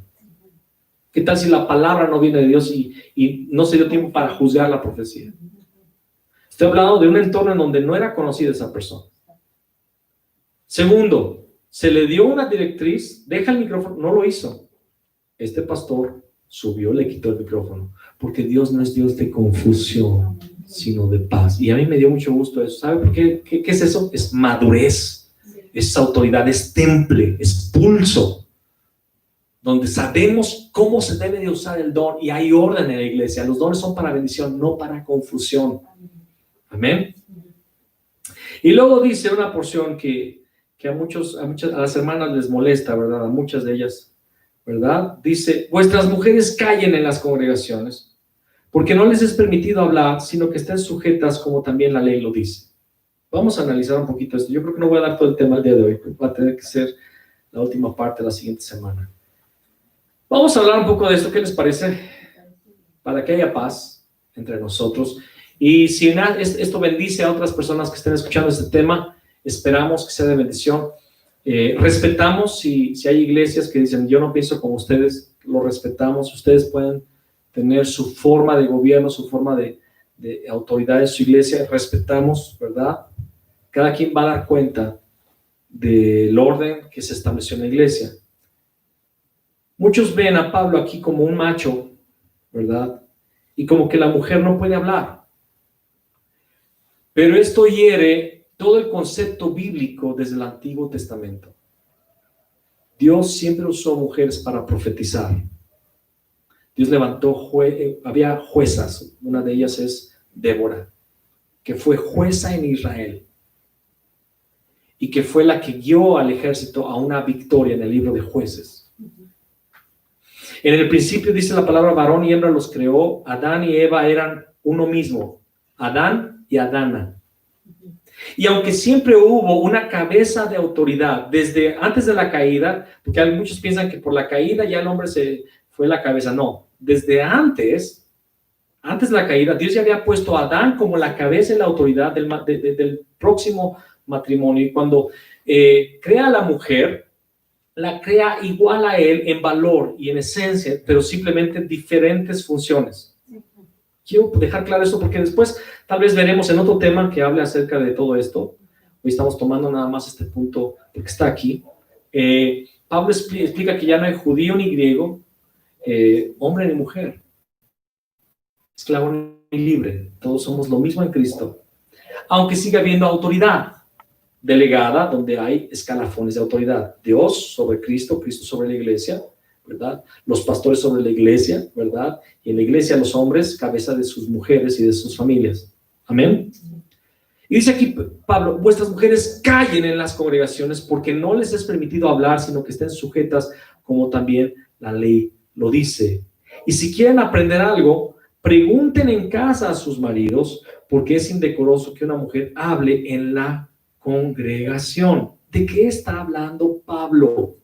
D: ¿Qué tal si la palabra no viene de Dios y no se dio tiempo para juzgar la profecía? Estoy hablando de un entorno en donde no era conocida esa persona. Segundo, se le dio una directriz, deja el micrófono, no lo hizo. Este pastor subió, le quitó el micrófono, porque Dios no es Dios de confusión, sino de paz. Y a mí me dio mucho gusto eso. ¿Sabe por qué? ¿Qué es eso? Es madurez, es autoridad, es temple, es pulso, donde sabemos cómo se debe de usar el don y hay orden en la iglesia. Los dones son para bendición, no para confusión. Amén. Y luego dice una porción que a las hermanas les molesta, ¿verdad? A muchas de ellas, ¿verdad? Dice, vuestras mujeres callen en las congregaciones, porque no les es permitido hablar, sino que estén sujetas como también la ley lo dice. Vamos a analizar un poquito esto. Yo creo que no voy a dar todo el tema el día de hoy, va a tener que ser la última parte de la siguiente semana. Vamos a hablar un poco de esto, ¿qué les parece? Para que haya paz entre nosotros. Y si esto bendice a otras personas que estén escuchando este tema, esperamos que sea de bendición. Respetamos si hay iglesias que dicen, yo no pienso como ustedes, lo respetamos. Ustedes pueden tener su forma de gobierno, su forma de autoridad en su iglesia, respetamos, ¿verdad? Cada quien va a dar cuenta del orden que se estableció en la iglesia. Muchos ven a Pablo aquí como un macho, ¿verdad? Y como que la mujer no puede hablar. Pero esto hiere todo el concepto bíblico desde el Antiguo Testamento. Dios siempre usó mujeres para profetizar. Dios levantó, había juezas, una de ellas es Débora, que fue jueza en Israel y que fue la que guió al ejército a una victoria en el libro de Jueces. En el principio dice la palabra varón y hembra los creó. Adán y Eva eran uno mismo, Adán y Adana. Y aunque siempre hubo una cabeza de autoridad desde antes de la caída, porque muchos piensan que por la caída ya el hombre se fue la cabeza, no, desde antes de la caída, Dios ya había puesto a Adán como la cabeza y la autoridad del próximo matrimonio. Y cuando crea a la mujer, la crea igual a él en valor y en esencia, pero simplemente diferentes funciones. Quiero dejar claro esto porque después tal vez veremos en otro tema que hable acerca de todo esto. Hoy estamos tomando nada más este punto porque está aquí. Pablo explica que ya no hay judío ni griego, hombre ni mujer, esclavo ni libre, todos somos lo mismo en Cristo, aunque siga habiendo autoridad delegada donde hay escalafones de autoridad. Dios sobre Cristo, Cristo sobre la iglesia, ¿verdad? Los pastores sobre la iglesia, ¿verdad? Y en la iglesia los hombres, cabeza de sus mujeres y de sus familias. Amén. Y dice aquí Pablo, vuestras mujeres callen en las congregaciones porque no les es permitido hablar, sino que estén sujetas como también la ley lo dice. Y si quieren aprender algo, pregunten en casa a sus maridos, porque es indecoroso que una mujer hable en la congregación. ¿De qué está hablando Pablo?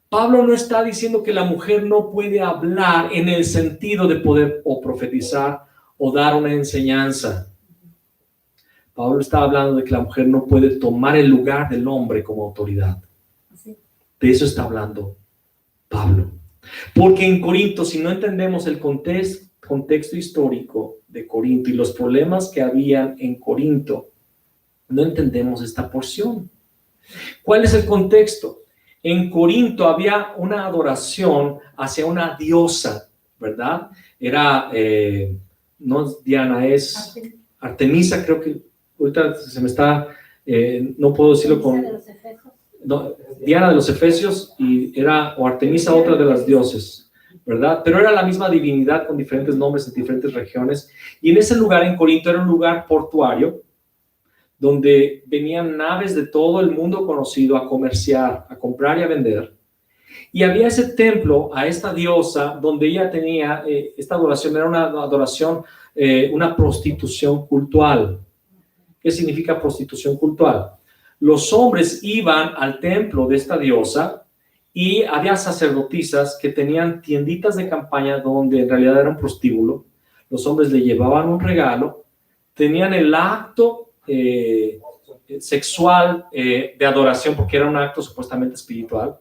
D: Pablo no está diciendo que la mujer no puede hablar en el sentido de poder o profetizar o dar una enseñanza. Pablo está hablando de que la mujer no puede tomar el lugar del hombre como autoridad. De eso está hablando Pablo. Porque en Corinto, si no entendemos el contexto histórico de Corinto y los problemas que había en Corinto, no entendemos esta porción. ¿Cuál es el contexto? En Corinto había una adoración hacia una diosa, ¿verdad? Era, no es Diana, es Artemisa, creo que ahorita se me está, no puedo decirlo con... No, Diana de los Efesios o Artemisa, otra de las dioses, ¿verdad? Pero era la misma divinidad con diferentes nombres en diferentes regiones. Y en ese lugar en Corinto era un lugar portuario donde venían naves de todo el mundo conocido a comerciar, a comprar y a vender. Y había ese templo a esta diosa donde ella tenía, esta adoración era una adoración, una prostitución cultual. ¿Qué significa prostitución cultual? Los hombres iban al templo de esta diosa y había sacerdotisas que tenían tienditas de campaña donde en realidad era un prostíbulo. Los hombres le llevaban un regalo, tenían el acto sexual de adoración, porque era un acto supuestamente espiritual,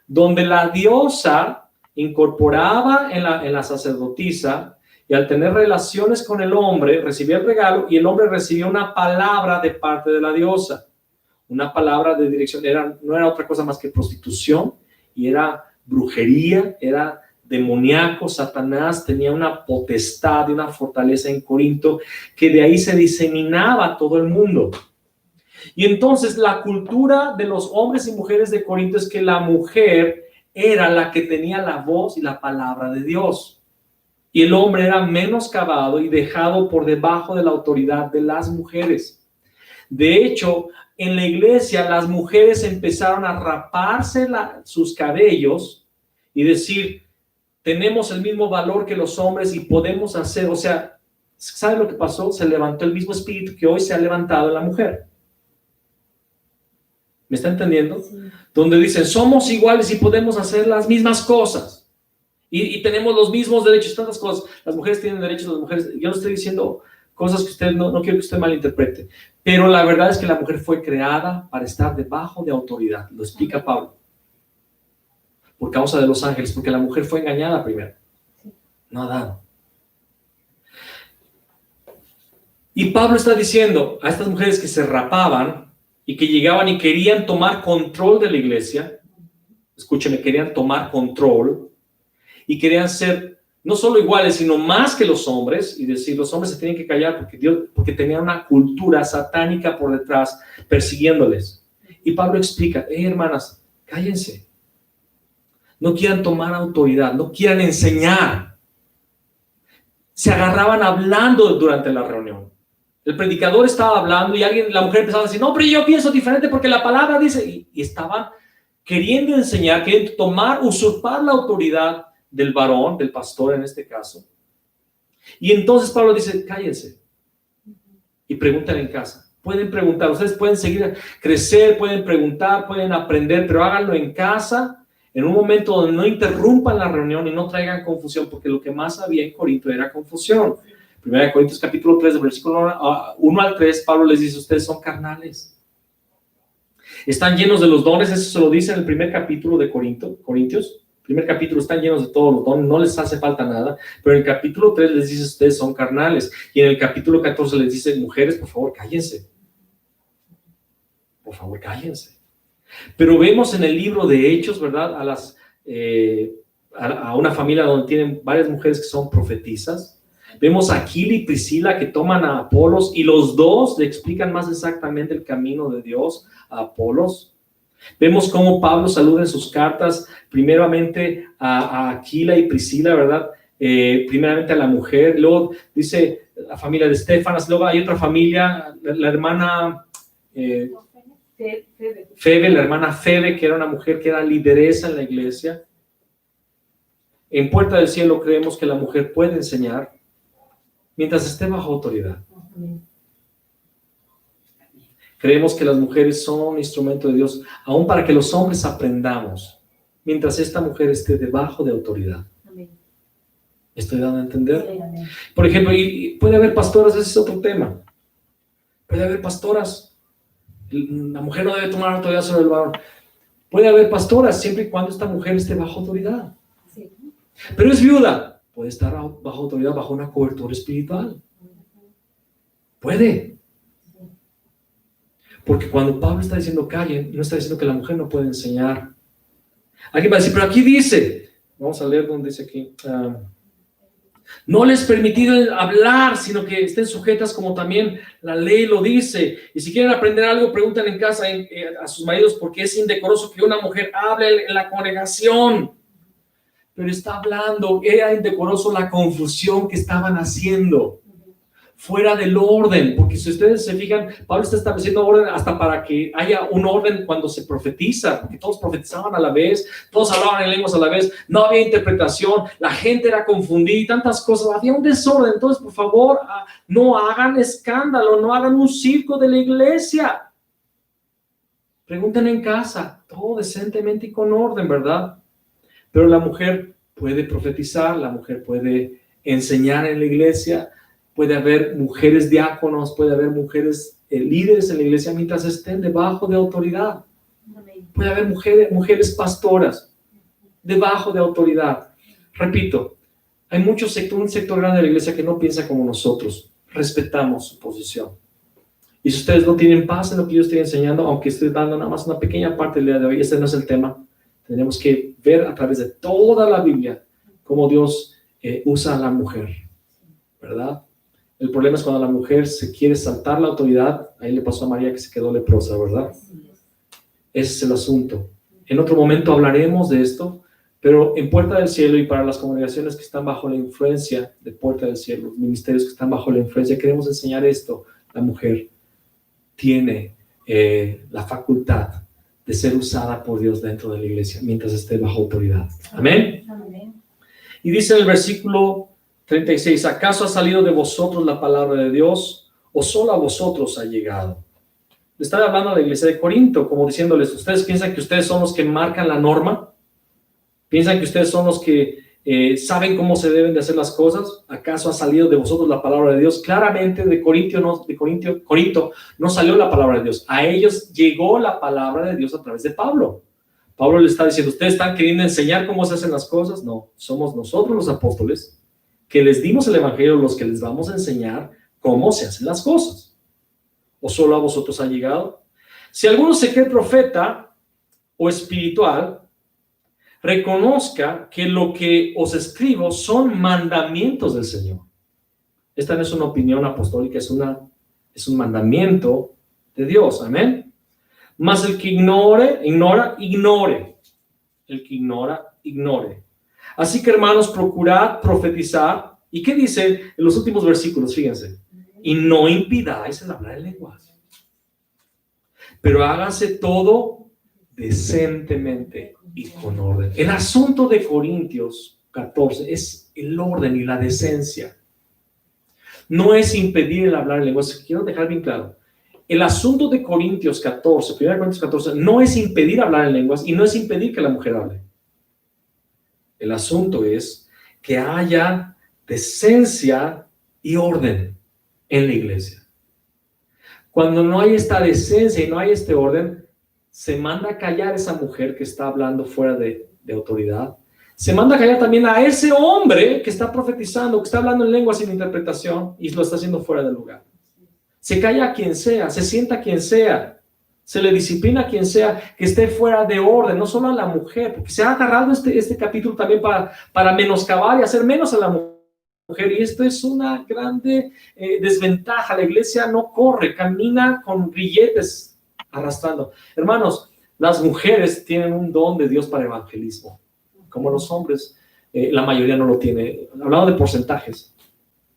D: donde la diosa incorporaba en la sacerdotisa y al tener relaciones con el hombre recibía el regalo y el hombre recibía una palabra de parte de la diosa, una palabra de dirección. No era otra cosa más que prostitución y era brujería, era demoníaco. Satanás tenía una potestad y una fortaleza en Corinto que de ahí se diseminaba a todo el mundo. Y entonces la cultura de los hombres y mujeres de Corinto es que la mujer era la que tenía la voz y la palabra de Dios. Y el hombre era menoscabado y dejado por debajo de la autoridad de las mujeres. De hecho, en la iglesia las mujeres empezaron a raparse sus cabellos y decir, tenemos el mismo valor que los hombres y podemos hacer, o sea, ¿sabe lo que pasó? Se levantó el mismo espíritu que hoy se ha levantado en la mujer. ¿Me está entendiendo?
C: Sí.
D: Donde dicen, somos iguales y podemos hacer las mismas cosas. Y tenemos los mismos derechos, tantas cosas. Las mujeres tienen derechos, las mujeres... Yo no estoy diciendo cosas que usted no quiero que usted malinterprete. Pero la verdad es que la mujer fue creada para estar debajo de autoridad. Lo explica Pablo. Por causa de los ángeles, porque la mujer fue engañada primero. No Adán. Y Pablo está diciendo a estas mujeres que se rapaban y que llegaban y querían tomar control de la iglesia. Escúcheme, querían tomar control. Y querían ser no solo iguales, sino más que los hombres, y decir, los hombres se tienen que callar porque tenían una cultura satánica por detrás, persiguiéndoles. Y Pablo explica, hermanas, cállense. No quieran tomar autoridad, no quieran enseñar. Se agarraban hablando durante la reunión. El predicador estaba hablando y la mujer empezaba a decir, no, pero yo pienso diferente porque la palabra dice, y estaban queriendo enseñar, queriendo tomar, usurpar la autoridad del varón, del pastor en este caso. Y entonces Pablo dice, cállense y pregunten en casa. Pueden preguntar, ustedes pueden seguir crecer, pueden preguntar, pueden aprender, pero háganlo en casa, en un momento donde no interrumpan la reunión y no traigan confusión, porque lo que más había en Corinto era confusión. 1 Corintios capítulo 3, de versículo 1 al 3, Pablo les dice, ustedes son carnales. Están llenos de los dones, eso se lo dice en el primer capítulo de Corintios. Primer capítulo están llenos de todos los dones, no les hace falta nada, pero en el capítulo 3 les dice, ustedes son carnales, y en el capítulo 14 les dice, mujeres, por favor, cállense. Por favor, cállense. Pero vemos en el libro de Hechos, ¿verdad? A una familia donde tienen varias mujeres que son profetisas. Vemos a Aquila y Priscila que toman a Apolos, y los dos le explican más exactamente el camino de Dios a Apolos. Vemos cómo Pablo saluda en sus cartas primeramente a Aquila y Priscila, ¿verdad? Primeramente a la mujer, luego dice la familia de Estefanas, luego hay otra familia, la hermana Febe, la hermana Febe, que era una mujer que era lideresa en la iglesia. En Puerta del Cielo creemos que la mujer puede enseñar mientras esté bajo autoridad. Creemos que las mujeres son instrumento de Dios, aún para que los hombres aprendamos, mientras esta mujer esté debajo de autoridad.
C: Amén.
D: ¿Estoy dando a entender?
C: Amén.
D: Por ejemplo, y puede haber pastoras, ese es otro tema. Puede haber pastoras. La mujer no debe tomar autoridad sobre el varón. Puede haber pastoras siempre y cuando esta mujer esté bajo autoridad.
C: Sí.
D: Pero es viuda. Puede estar bajo autoridad, bajo una cobertura espiritual. Puede. Porque cuando Pablo está diciendo callen, no está diciendo que la mujer no puede enseñar. Alguien va a decir, pero aquí dice, vamos a leer donde dice aquí, no les permitido hablar, sino que estén sujetas como también la ley lo dice. Y si quieren aprender algo, pregunten en casa a sus maridos, porque es indecoroso que una mujer hable en la congregación. Pero está hablando, era indecoroso la confusión que estaban haciendo. Fuera del orden, porque si ustedes se fijan, Pablo está estableciendo orden hasta para que haya un orden cuando se profetiza, porque todos profetizaban a la vez, todos hablaban en lenguas a la vez, no había interpretación, la gente era confundida y tantas cosas, había un desorden. Entonces, por favor, no hagan escándalo, no hagan un circo de la iglesia. Pregunten en casa, todo decentemente y con orden, ¿verdad? Pero la mujer puede profetizar, la mujer puede enseñar en la iglesia. Puede haber mujeres diáconos, puede haber mujeres líderes en la iglesia mientras estén debajo de autoridad. Puede haber mujeres pastoras debajo de autoridad. Repito, hay un sector grande de la iglesia que no piensa como nosotros. Respetamos su posición. Y si ustedes no tienen paz en lo que yo estoy enseñando, aunque estoy dando nada más una pequeña parte del día de hoy, este no es el tema. Tenemos que ver a través de toda la Biblia cómo Dios usa a la mujer, ¿verdad? El problema es cuando la mujer se quiere saltar la autoridad. Ahí le pasó a María que se quedó leprosa, ¿verdad? Ese es el asunto. En otro momento hablaremos de esto, pero en Puerta del Cielo y para las congregaciones que están bajo la influencia de Puerta del Cielo, los ministerios que están bajo la influencia, queremos enseñar esto. La mujer tiene la facultad de ser usada por Dios dentro de la iglesia mientras esté bajo autoridad. Amén.
C: Amén.
D: Y dice en el versículo 36, ¿acaso ha salido de vosotros la palabra de Dios o solo a vosotros ha llegado? Le estaba hablando a la iglesia de Corinto, como diciéndoles, ¿ustedes piensan que ustedes son los que marcan la norma? ¿Piensan que ustedes son los que saben cómo se deben de hacer las cosas? ¿Acaso ha salido de vosotros la palabra de Dios? Claramente de Corinto no salió la palabra de Dios. A ellos llegó la palabra de Dios a través de Pablo. Pablo le está diciendo, ¿ustedes están queriendo enseñar cómo se hacen las cosas? No, somos nosotros los apóstoles que les dimos el evangelio los que les vamos a enseñar cómo se hacen las cosas. ¿O solo a vosotros ha llegado? Si alguno se cree profeta o espiritual, reconozca que lo que os escribo son mandamientos del Señor. Esta no es una opinión apostólica, es un mandamiento de Dios. Amén. Mas el que ignore. El que ignora, ignore. Así que, hermanos, procurad profetizar. ¿Y qué dice en los últimos versículos? Fíjense. Y no impidáis el hablar en lenguas, pero hágase todo decentemente y con orden. El asunto de Corintios 14 es el orden y la decencia. No es impedir el hablar en lenguas. Quiero dejar bien claro. El asunto de Corintios 14, 1 Corintios 14, no es impedir hablar en lenguas y no es impedir que la mujer hable. El asunto es que haya decencia y orden en la iglesia. Cuando no hay esta decencia y no hay este orden, se manda a callar a esa mujer que está hablando fuera de autoridad. Se manda a callar también a ese hombre que está profetizando, que está hablando en lengua sin interpretación y lo está haciendo fuera del lugar. Se calla a quien sea, se sienta a quien sea, se le disciplina a quien sea que esté fuera de orden, no solo a la mujer, porque se ha agarrado este capítulo también para menoscabar y hacer menos a la mujer. Y esto es una grande desventaja. La iglesia no corre, camina con grilletes arrastrando. Hermanos, las mujeres tienen un don de Dios para evangelismo, como los hombres, la mayoría no lo tiene. Hablando de porcentajes,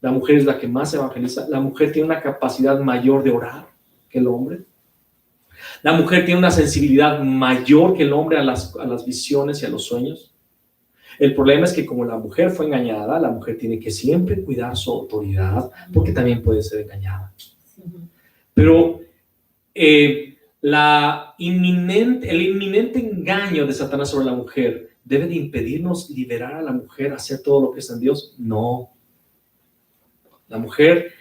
D: la mujer es la que más evangeliza. La mujer tiene una capacidad mayor de orar que el hombre. La mujer tiene una sensibilidad mayor que el hombre a las visiones y a los sueños. El problema es que como la mujer fue engañada, la mujer tiene que siempre cuidar su autoridad porque también puede ser engañada. Pero el inminente engaño de Satanás sobre la mujer debe de impedirnos liberar a la mujer a hacer todo lo que es en Dios. No. La mujer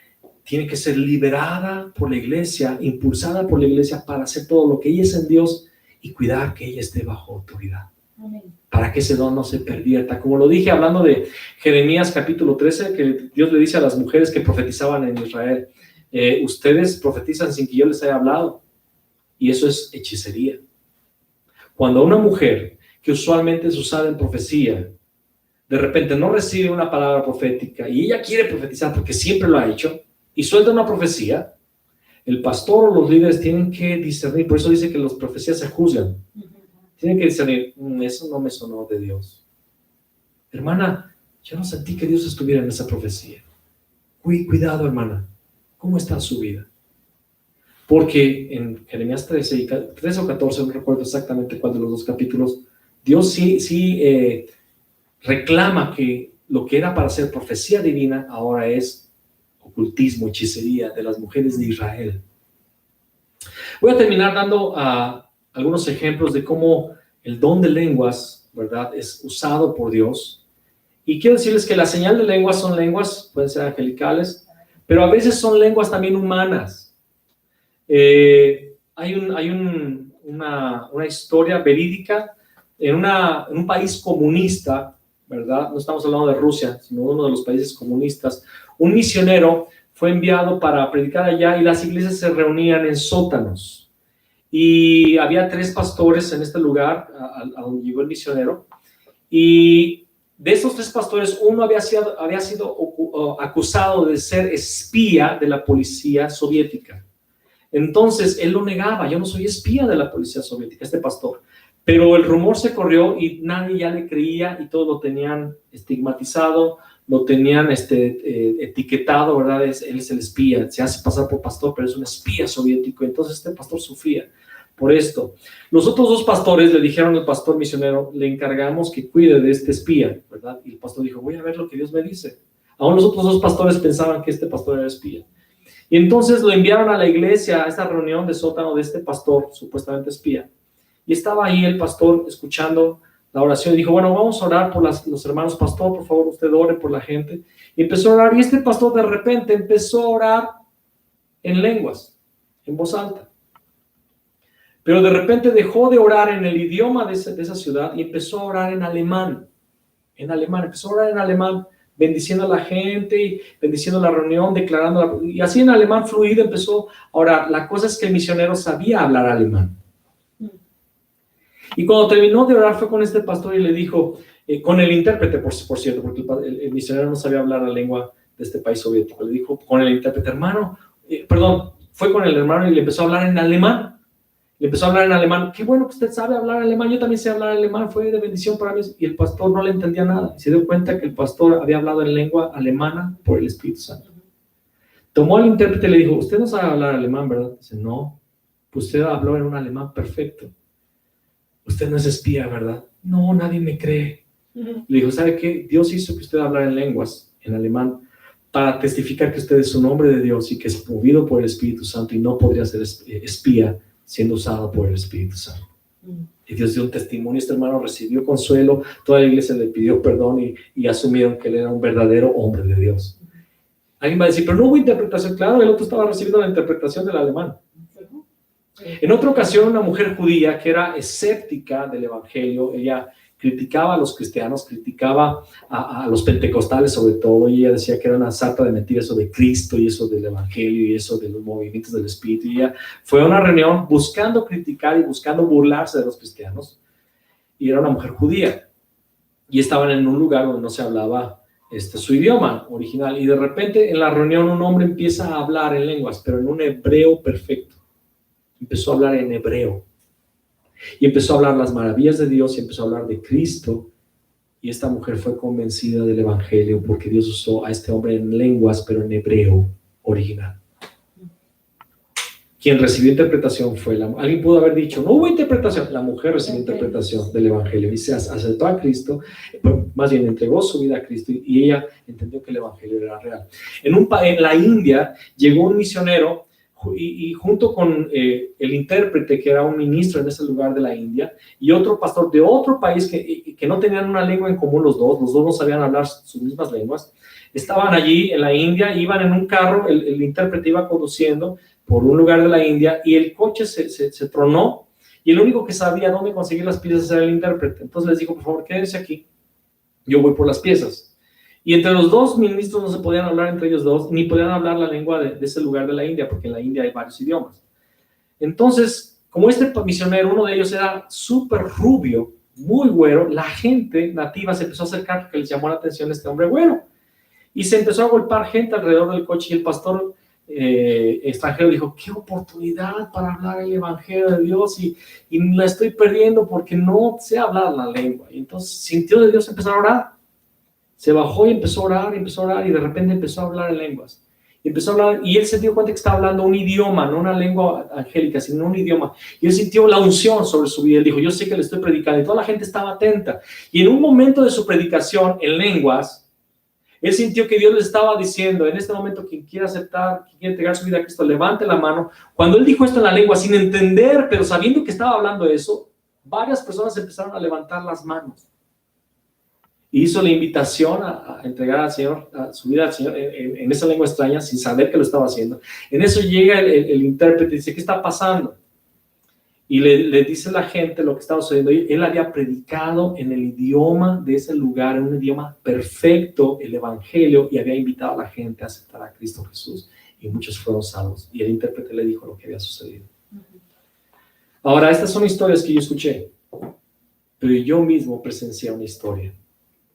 D: tiene que ser liberada por la iglesia, impulsada por la iglesia para hacer todo lo que ella es en Dios y cuidar que ella esté bajo autoridad. Amén. Para que ese don no se pervierta. Como lo dije hablando de Jeremías capítulo 13, que Dios le dice a las mujeres que profetizaban en Israel, ustedes profetizan sin que yo les haya hablado. Y eso es hechicería. Cuando una mujer que usualmente es usada en profecía, de repente no recibe una palabra profética y ella quiere profetizar porque siempre lo ha hecho y suelta una profecía, el pastor o los líderes tienen que discernir. Por eso dice que las profecías se juzgan. Tienen que discernir, eso no me sonó de Dios. Hermana, yo no sentí que Dios estuviera en esa profecía. Cuidado, hermana. ¿Cómo está su vida? Porque en Jeremías 13 o 14, no recuerdo exactamente cuál de los dos capítulos, Dios sí reclama que lo que era para ser profecía divina ahora es ocultismo, hechicería de las mujeres de Israel. Voy a terminar dando algunos ejemplos de cómo el don de lenguas, ¿verdad?, es usado por Dios. Y quiero decirles que la señal de lenguas son lenguas, pueden ser angelicales, pero a veces son lenguas también humanas. Hay una historia verídica en un país comunista, ¿verdad? No estamos hablando de Rusia, sino uno de los países comunistas. Un misionero fue enviado para predicar allá y las iglesias se reunían en sótanos. Y había 3 pastores en este lugar a donde llegó el misionero. Y de esos 3 pastores, uno había sido acusado de ser espía de la policía soviética. Entonces, él lo negaba. Yo no soy espía de la policía soviética, este pastor. Pero el rumor se corrió y nadie ya le creía y todos lo tenían estigmatizado, lo tenían etiquetado, ¿verdad? Él es el espía, se hace pasar por pastor, pero es un espía soviético. Entonces este pastor sufría por esto. Los otros dos pastores le dijeron al pastor misionero, le encargamos que cuide de este espía, ¿verdad? Y el pastor dijo, voy a ver lo que Dios me dice. Aún los otros dos pastores pensaban que este pastor era espía. Y entonces lo enviaron a la iglesia, a esta reunión de sótano de este pastor, supuestamente espía. Y estaba ahí el pastor escuchando la oración y dijo, bueno, vamos a orar por los hermanos. Pastor, por favor, usted ore por la gente. Y empezó a orar, y este pastor de repente empezó a orar en lenguas, en voz alta. Pero de repente dejó de orar en el idioma de esa ciudad y empezó a orar en alemán. Empezó a orar en alemán, bendiciendo a la gente y bendiciendo la reunión, declarando, y así en alemán fluido empezó a orar. La cosa es que el misionero sabía hablar alemán. Y cuando terminó de orar fue con este pastor y le dijo, con el intérprete, por cierto, porque el misionero no sabía hablar la lengua de este país soviético, le dijo con el intérprete, hermano, fue con el hermano y le empezó a hablar en alemán. Qué bueno que usted sabe hablar alemán, yo también sé hablar alemán, fue de bendición para mí. Y el pastor no le entendía nada. Y se dio cuenta que el pastor había hablado en lengua alemana por el Espíritu Santo. Tomó al intérprete y le dijo, usted no sabe hablar alemán, ¿verdad? Dice, no, pues usted habló en un alemán perfecto. Usted no es espía, ¿verdad? No, nadie me cree. Le dijo, ¿sabe qué? Dios hizo que usted hablara en lenguas, en alemán, para testificar que usted es un hombre de Dios y que es movido por el Espíritu Santo y no podría ser espía siendo usado por el Espíritu Santo. Y Dios dio un testimonio, este hermano recibió consuelo, toda la iglesia le pidió perdón y asumieron que él era un verdadero hombre de Dios. Alguien va a decir, pero no hubo interpretación. Claro, el otro estaba recibiendo la interpretación del alemán. En otra ocasión, una mujer judía que era escéptica del evangelio, ella criticaba a los cristianos, criticaba a los pentecostales sobre todo, y ella decía que era una sarta de mentiras eso de Cristo y eso del evangelio y eso de los movimientos del Espíritu. Y ella fue a una reunión buscando criticar y buscando burlarse de los cristianos, y era una mujer judía, y estaban en un lugar donde no se hablaba su idioma original, y de repente en la reunión un hombre empieza a hablar en lenguas, pero en un hebreo perfecto. Empezó a hablar en hebreo y empezó a hablar las maravillas de Dios y empezó a hablar de Cristo, y esta mujer fue convencida del evangelio porque Dios usó a este hombre en lenguas pero en hebreo original. Quien recibió interpretación fue alguien pudo haber dicho, no hubo interpretación. La mujer recibió interpretación del evangelio y se aceptó a Cristo, más bien entregó su vida a Cristo, y ella entendió que el evangelio era real. En la India llegó un misionero y junto con el intérprete, que era un ministro en ese lugar de la India, y otro pastor de otro país que no tenían una lengua en común, los dos no sabían hablar sus mismas lenguas, estaban allí en la India, iban en un carro, el intérprete iba conduciendo por un lugar de la India, y el coche se tronó, y el único que sabía dónde conseguir las piezas era el intérprete. Entonces les dijo, por favor, quédense aquí, yo voy por las piezas. Y entre los dos ministros no se podían hablar entre ellos dos, ni podían hablar la lengua de ese lugar de la India, porque en la India hay varios idiomas. Entonces, como este misionero, uno de ellos era súper rubio, muy güero, la gente nativa se empezó a acercar porque les llamó la atención este hombre güero. Y se empezó a golpear gente alrededor del coche, y el pastor extranjero dijo, qué oportunidad para hablar el evangelio de Dios, y la estoy perdiendo porque no sé hablar la lengua. Y entonces sintió de Dios empezar a orar. Se bajó y empezó a orar, y de repente empezó a hablar en lenguas. Y él se dio cuenta que estaba hablando un idioma, no una lengua angélica, sino un idioma. Y él sintió la unción sobre su vida. Él dijo, yo sé que le estoy predicando. Y toda la gente estaba atenta. Y en un momento de su predicación en lenguas, él sintió que Dios le estaba diciendo, en este momento, quien quiera aceptar, quien quiera entregar su vida a Cristo, levante la mano. Cuando él dijo esto en la lengua, sin entender, pero sabiendo que estaba hablando eso, varias personas empezaron a levantar las manos. Y hizo la invitación a entregar al Señor, a su vida al Señor en esa lengua extraña, sin saber que lo estaba haciendo. En eso llega el intérprete y dice, ¿qué está pasando? Y le dice a la gente lo que estaba sucediendo. Él había predicado en el idioma de ese lugar, en un idioma perfecto, el evangelio, y había invitado a la gente a aceptar a Cristo Jesús. Y muchos fueron salvos. Y el intérprete le dijo lo que había sucedido. Ahora, estas son historias que yo escuché, pero yo mismo presencié una historia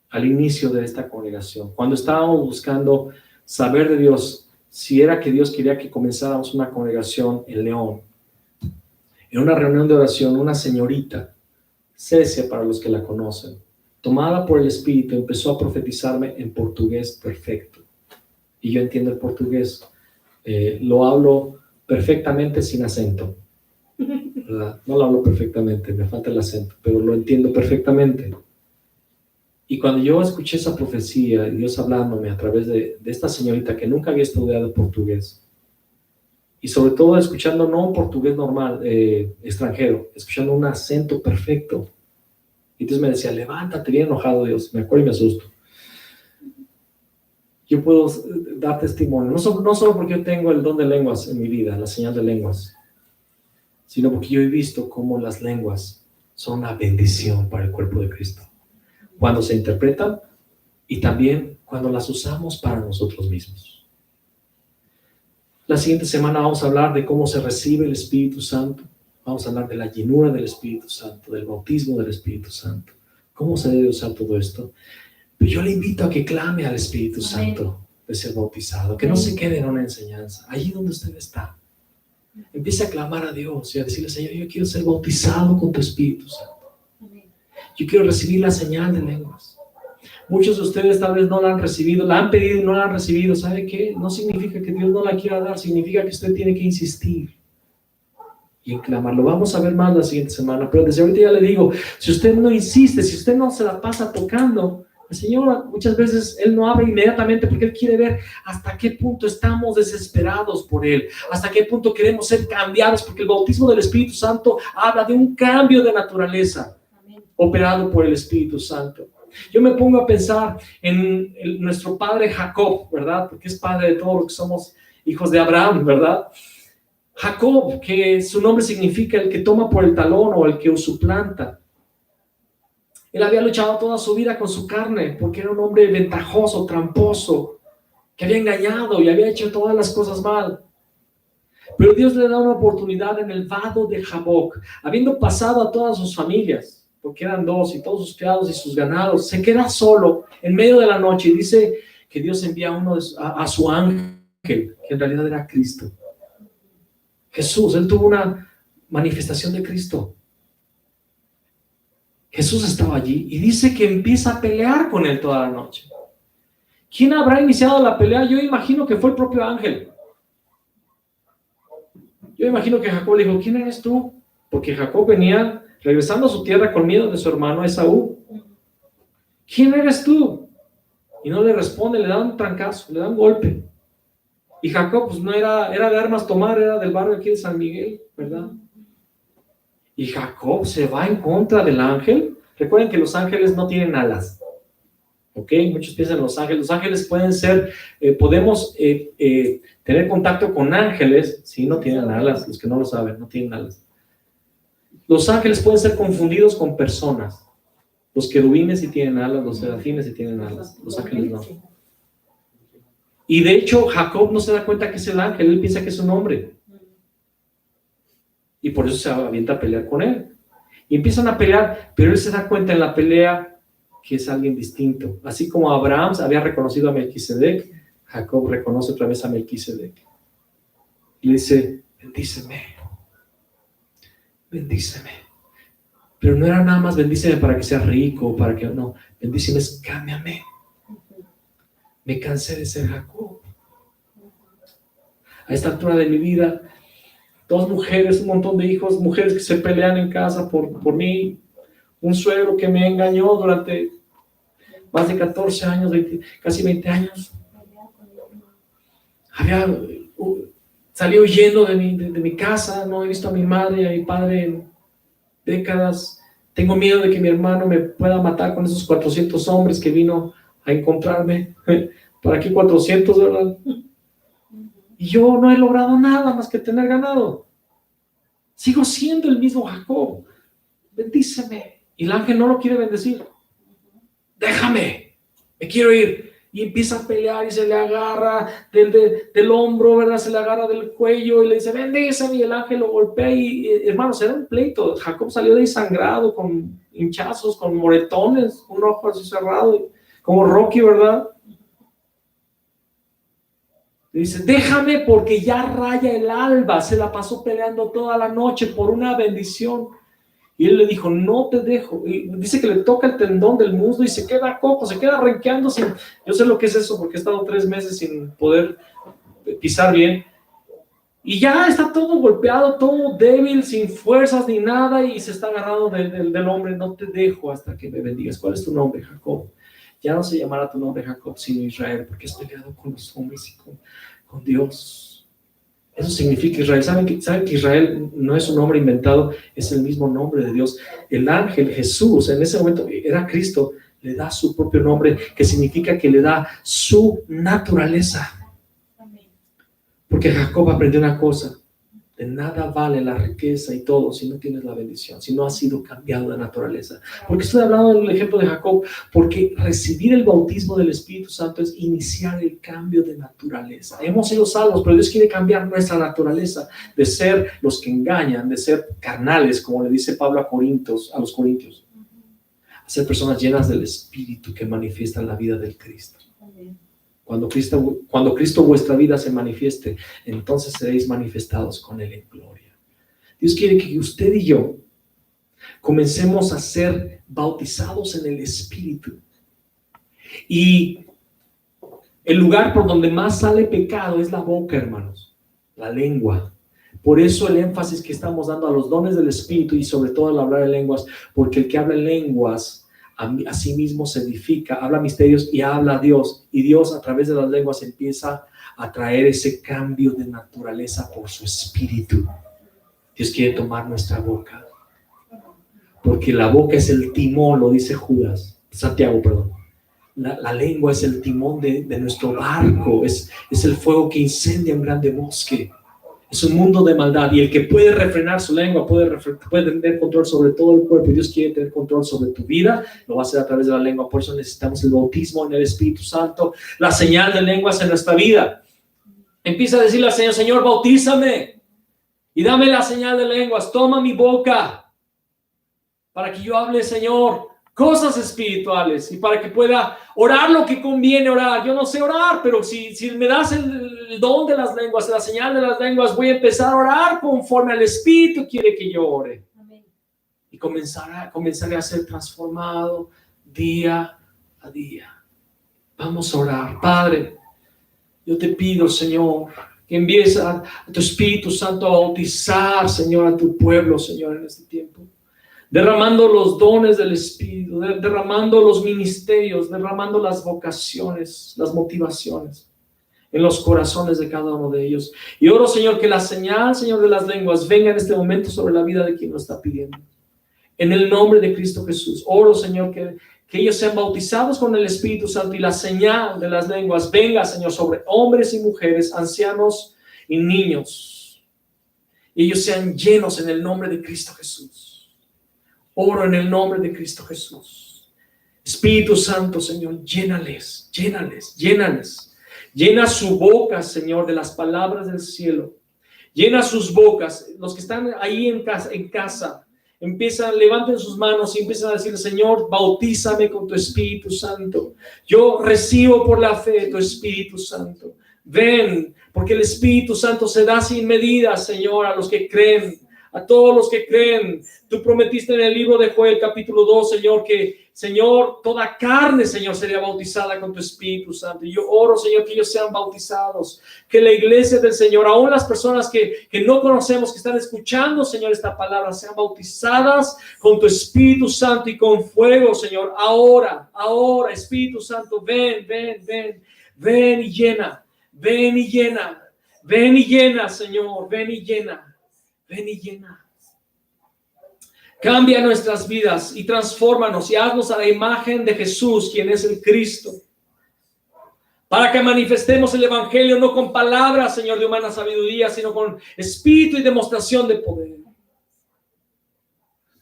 D: al inicio de esta congregación, cuando estábamos buscando saber de Dios, si era que Dios quería que comenzáramos una congregación en León. En una reunión de oración, una señorita, Cecia para los que la conocen, tomada por el Espíritu, empezó a profetizarme en portugués perfecto. Y yo entiendo el portugués, lo hablo perfectamente sin acento. ¿verdad? No lo hablo perfectamente, me falta el acento, pero lo entiendo perfectamente. Y cuando yo escuché esa profecía, Dios hablándome a través de esta señorita que nunca había estudiado portugués, y sobre todo escuchando no un portugués normal, extranjero, escuchando un acento perfecto. Y Dios me decía, levántate, bien enojado Dios, me acuerdo y me asusto. Yo puedo dar testimonio, no solo porque yo tengo el don de lenguas en mi vida, la señal de lenguas, sino porque yo he visto cómo las lenguas son una bendición para el cuerpo de Cristo, cuando se interpretan y también cuando las usamos para nosotros mismos. La siguiente semana vamos a hablar de cómo se recibe el Espíritu Santo, vamos a hablar de la llenura del Espíritu Santo, del bautismo del Espíritu Santo, cómo se debe usar todo esto. Pero yo le invito a que clame al Espíritu Santo de ser bautizado, que no se quede en una enseñanza, allí donde usted está. Empiece a clamar a Dios y a decirle, Señor, yo quiero ser bautizado con tu Espíritu Santo. Yo quiero recibir la señal de lenguas. Muchos de ustedes tal vez no la han recibido, la han pedido y no la han recibido. ¿Sabe qué? No significa que Dios no la quiera dar, significa que usted tiene que insistir y en clamarlo. Vamos a ver más la siguiente semana, pero desde ahorita ya le digo, si usted no insiste, si usted no se la pasa tocando, el Señor muchas veces Él no abre inmediatamente porque Él quiere ver hasta qué punto estamos desesperados por Él, hasta qué punto queremos ser cambiados, porque el bautismo del Espíritu Santo habla de un cambio de naturaleza operado por el Espíritu Santo. Yo me pongo a pensar en nuestro padre Jacob, ¿verdad? Porque es padre de todos los que somos hijos de Abraham, ¿verdad? Jacob, que su nombre significa el que toma por el talón o el que suplanta. Él había luchado toda su vida con su carne porque era un hombre ventajoso, tramposo, que había engañado y había hecho todas las cosas mal. Pero Dios le da una oportunidad en el vado de Jaboc, habiendo pasado a todas sus familias, porque eran dos, y todos sus criados y sus ganados, se queda solo en medio de la noche y dice que Dios envía a su ángel, que en realidad era Cristo. Jesús, él tuvo una manifestación de Cristo. Jesús estaba allí y dice que empieza a pelear con él toda la noche. ¿Quién habrá iniciado la pelea? Yo imagino que fue el propio ángel. Yo imagino que Jacob le dijo, ¿quién eres tú? Porque Jacob venía regresando a su tierra con miedo de su hermano Esaú. ¿Quién eres tú? Y no le responde, le da un trancazo, le da un golpe. Y Jacob, pues no era de armas tomar, era del barrio aquí de San Miguel, ¿verdad? Y Jacob se va en contra del ángel. Recuerden que los ángeles no tienen alas. ¿Ok? Muchos piensan en los ángeles. Los ángeles pueden ser, podemos tener contacto con ángeles, si no tienen alas, los que no lo saben, no tienen alas. Los ángeles pueden ser confundidos con personas. Los querubines sí tienen alas, los serafines sí tienen alas, los ángeles no. Y de hecho, Jacob no se da cuenta que es el ángel, él piensa que es un hombre. Y por eso se avienta a pelear con él. Y empiezan a pelear, pero él se da cuenta en la pelea que es alguien distinto. Así como Abraham había reconocido a Melquisedec, Jacob reconoce otra vez a Melquisedec. Y le dice, bendíceme. Bendíceme. Pero no era nada más bendíceme para que sea rico, para que no, bendíceme, cámbiame. Me cansé de ser Jacob. A esta altura de mi vida, 2 mujeres, un montón de hijos, mujeres que se pelean en casa por mí, un suegro que me engañó durante más de 14 años, casi 20 años. Salí huyendo de mi casa, no he visto a mi madre y a mi padre en décadas. Tengo miedo de que mi hermano me pueda matar con esos 400 hombres que vino a encontrarme. ¿Para qué 400, verdad? Y yo no he logrado nada más que tener ganado. Sigo siendo el mismo Jacob. Bendíceme. Y el ángel no lo quiere bendecir. Déjame, me quiero ir. Y empieza a pelear y se le agarra del hombro, ¿verdad? Se le agarra del cuello y le dice, bendíceme. Y el ángel lo golpea y hermanos, era un pleito. Jacob salió de ahí sangrado, con hinchazos, con moretones, un ojo así cerrado, como Rocky, ¿verdad? Le dice, déjame porque ya raya el alba. Se la pasó peleando toda la noche por una bendición. Y él le dijo, no te dejo. Y dice que le toca el tendón del muslo y se queda cojo, se queda renqueando. Yo sé lo que es eso porque he estado 3 meses sin poder pisar bien. Y ya está todo golpeado, todo débil, sin fuerzas ni nada, y se está agarrando del hombre. No te dejo hasta que me bendigas. ¿Cuál es tu nombre, Jacob? Ya no se llamará tu nombre Jacob, sino Israel, porque has peleado con los hombres y con Dios. Eso significa Israel. ¿Saben que Israel no es un nombre inventado? Es el mismo nombre de Dios. El ángel Jesús, en ese momento era Cristo, le da su propio nombre, que significa que le da su naturaleza. Porque Jacob aprendió una cosa: de nada vale la riqueza y todo si no tienes la bendición, si no has sido cambiado de naturaleza. Porque estoy hablando del ejemplo de Jacob, porque recibir el bautismo del Espíritu Santo es iniciar el cambio de naturaleza. Hemos sido salvos, pero Dios quiere cambiar nuestra naturaleza, de ser los que engañan, de ser carnales, como le dice Pablo a los Corintios, a ser personas llenas del Espíritu que manifiestan la vida del Cristo. Cuando Cristo vuestra vida se manifieste, entonces seréis manifestados con Él en gloria. Dios quiere que usted y yo comencemos a ser bautizados en el Espíritu. Y el lugar por donde más sale pecado es la boca, hermanos, la lengua. Por eso el énfasis que estamos dando a los dones del Espíritu y sobre todo al hablar en lenguas, porque el que habla en lenguas a sí mismo se edifica, habla misterios y habla a Dios, y Dios a través de las lenguas empieza a traer ese cambio de naturaleza por su Espíritu. Dios quiere tomar nuestra boca, porque la boca es el timón, lo dice Santiago, perdón. La lengua es el timón de nuestro barco, es el fuego que incendia un grande bosque. Es un mundo de maldad, y el que puede refrenar su lengua puede tener control sobre todo el cuerpo. Dios quiere tener control sobre tu vida, lo va a hacer a través de la lengua. Por eso necesitamos el bautismo en el Espíritu Santo, la señal de lenguas en nuestra vida. Empieza a decirle al Señor: Señor, bautízame y dame la señal de lenguas. Toma mi boca para que yo hable, Señor, cosas espirituales, y para que pueda orar lo que conviene orar. Yo no sé orar, pero si me das el don de las lenguas, la señal de las lenguas, voy a empezar a orar conforme al Espíritu quiere que yo ore. Amén. Y comenzaré a ser transformado día a día. Vamos a orar. Padre, yo te pido, Señor, que envíes a tu Espíritu Santo a bautizar, Señor, a tu pueblo, Señor, en este tiempo. Derramando los dones del Espíritu, derramando los ministerios, derramando las vocaciones, las motivaciones en los corazones de cada uno de ellos. Y oro, Señor, que la señal, Señor, de las lenguas venga en este momento sobre la vida de quien lo está pidiendo. En el nombre de Cristo Jesús, oro, Señor, que ellos sean bautizados con el Espíritu Santo y la señal de las lenguas venga, Señor, sobre hombres y mujeres, ancianos y niños. Y ellos sean llenos en el nombre de Cristo Jesús. Oro en el nombre de Cristo Jesús. Espíritu Santo, Señor, llénales. Llena su boca, Señor, de las palabras del cielo. Llena sus bocas. Los que están ahí en casa, levanten sus manos y empiezan a decir: Señor, bautízame con tu Espíritu Santo. Yo recibo por la fe tu Espíritu Santo. Ven, porque el Espíritu Santo se da sin medida, Señor, a los que creen. A todos los que creen. Tú prometiste en el libro de Joel capítulo 2, Señor, que, Señor, toda carne, Señor, sería bautizada con tu Espíritu Santo. Y yo oro, Señor, que ellos sean bautizados, que la iglesia del Señor, aún las personas que no conocemos, que están escuchando, Señor, esta palabra, sean bautizadas con tu Espíritu Santo y con fuego, Señor. Ahora, Espíritu Santo, ven y llena, Señor, ven y llena. Cambia nuestras vidas y transfórmanos y haznos a la imagen de Jesús, quien es el Cristo, para que manifestemos el Evangelio no con palabras, Señor, de humana sabiduría, sino con espíritu y demostración de poder,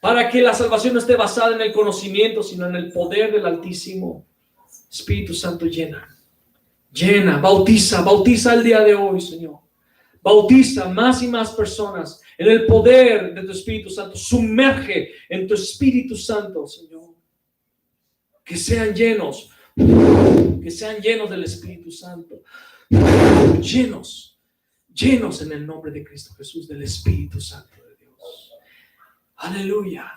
D: para que la salvación no esté basada en el conocimiento, sino en el poder del Altísimo. Espíritu Santo, llena, bautiza el día de hoy, Señor. Bautiza más y más personas en el poder de tu Espíritu Santo. Sumerge en tu Espíritu Santo, Señor. Que sean llenos del Espíritu Santo. Llenos en el nombre de Cristo Jesús, del Espíritu Santo de Dios. Aleluya.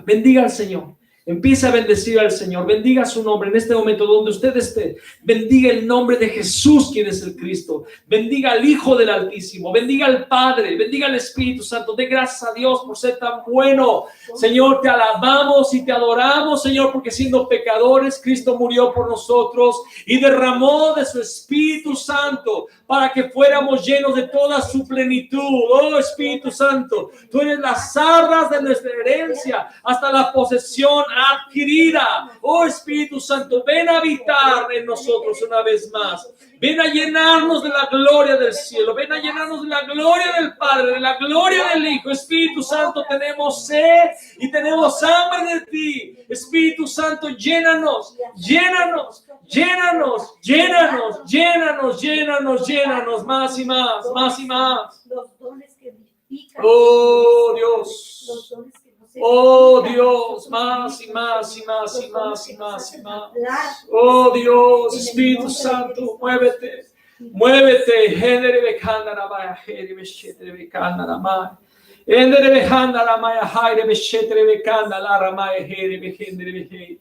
D: Bendiga al Señor. Empiece a bendecir al Señor. Bendiga su nombre en este momento donde usted esté. Bendiga el nombre de Jesús, quien es el Cristo. Bendiga al Hijo del Altísimo. Bendiga al Padre. Bendiga al Espíritu Santo. Dé gracias a Dios por ser tan bueno. Señor, te alabamos y te adoramos, Señor, porque siendo pecadores, Cristo murió por nosotros y derramó de su Espíritu Santo para que fuéramos llenos de toda su plenitud. Oh, Espíritu Santo, tú eres las arras de nuestra herencia hasta la posesión adquirida. Oh, Espíritu Santo, ven a habitar en nosotros una vez más. Ven a llenarnos de la gloria del cielo. Ven a llenarnos de la gloria del Padre, de la gloria del Hijo. Espíritu Santo, tenemos sed y tenemos hambre de ti. Espíritu Santo, llénanos, llénanos, llénanos, llénanos, llénanos, llénanos, llénanos, más y más, más y más.
C: Los dones que edifican.
D: Oh, Dios.
C: Los dones que nos
D: Oh,
C: edifican.
D: Dios, más y más y más y más y más y más.
C: Hablar.
D: Oh, Dios, Espíritu Santo, muévete. Muévete. Hendere bekanda la maya, hendere beshetere bekanda la maya. Hendere bekanda la maya, haire beshetere bekanda la ramaya, hendere behendere behe.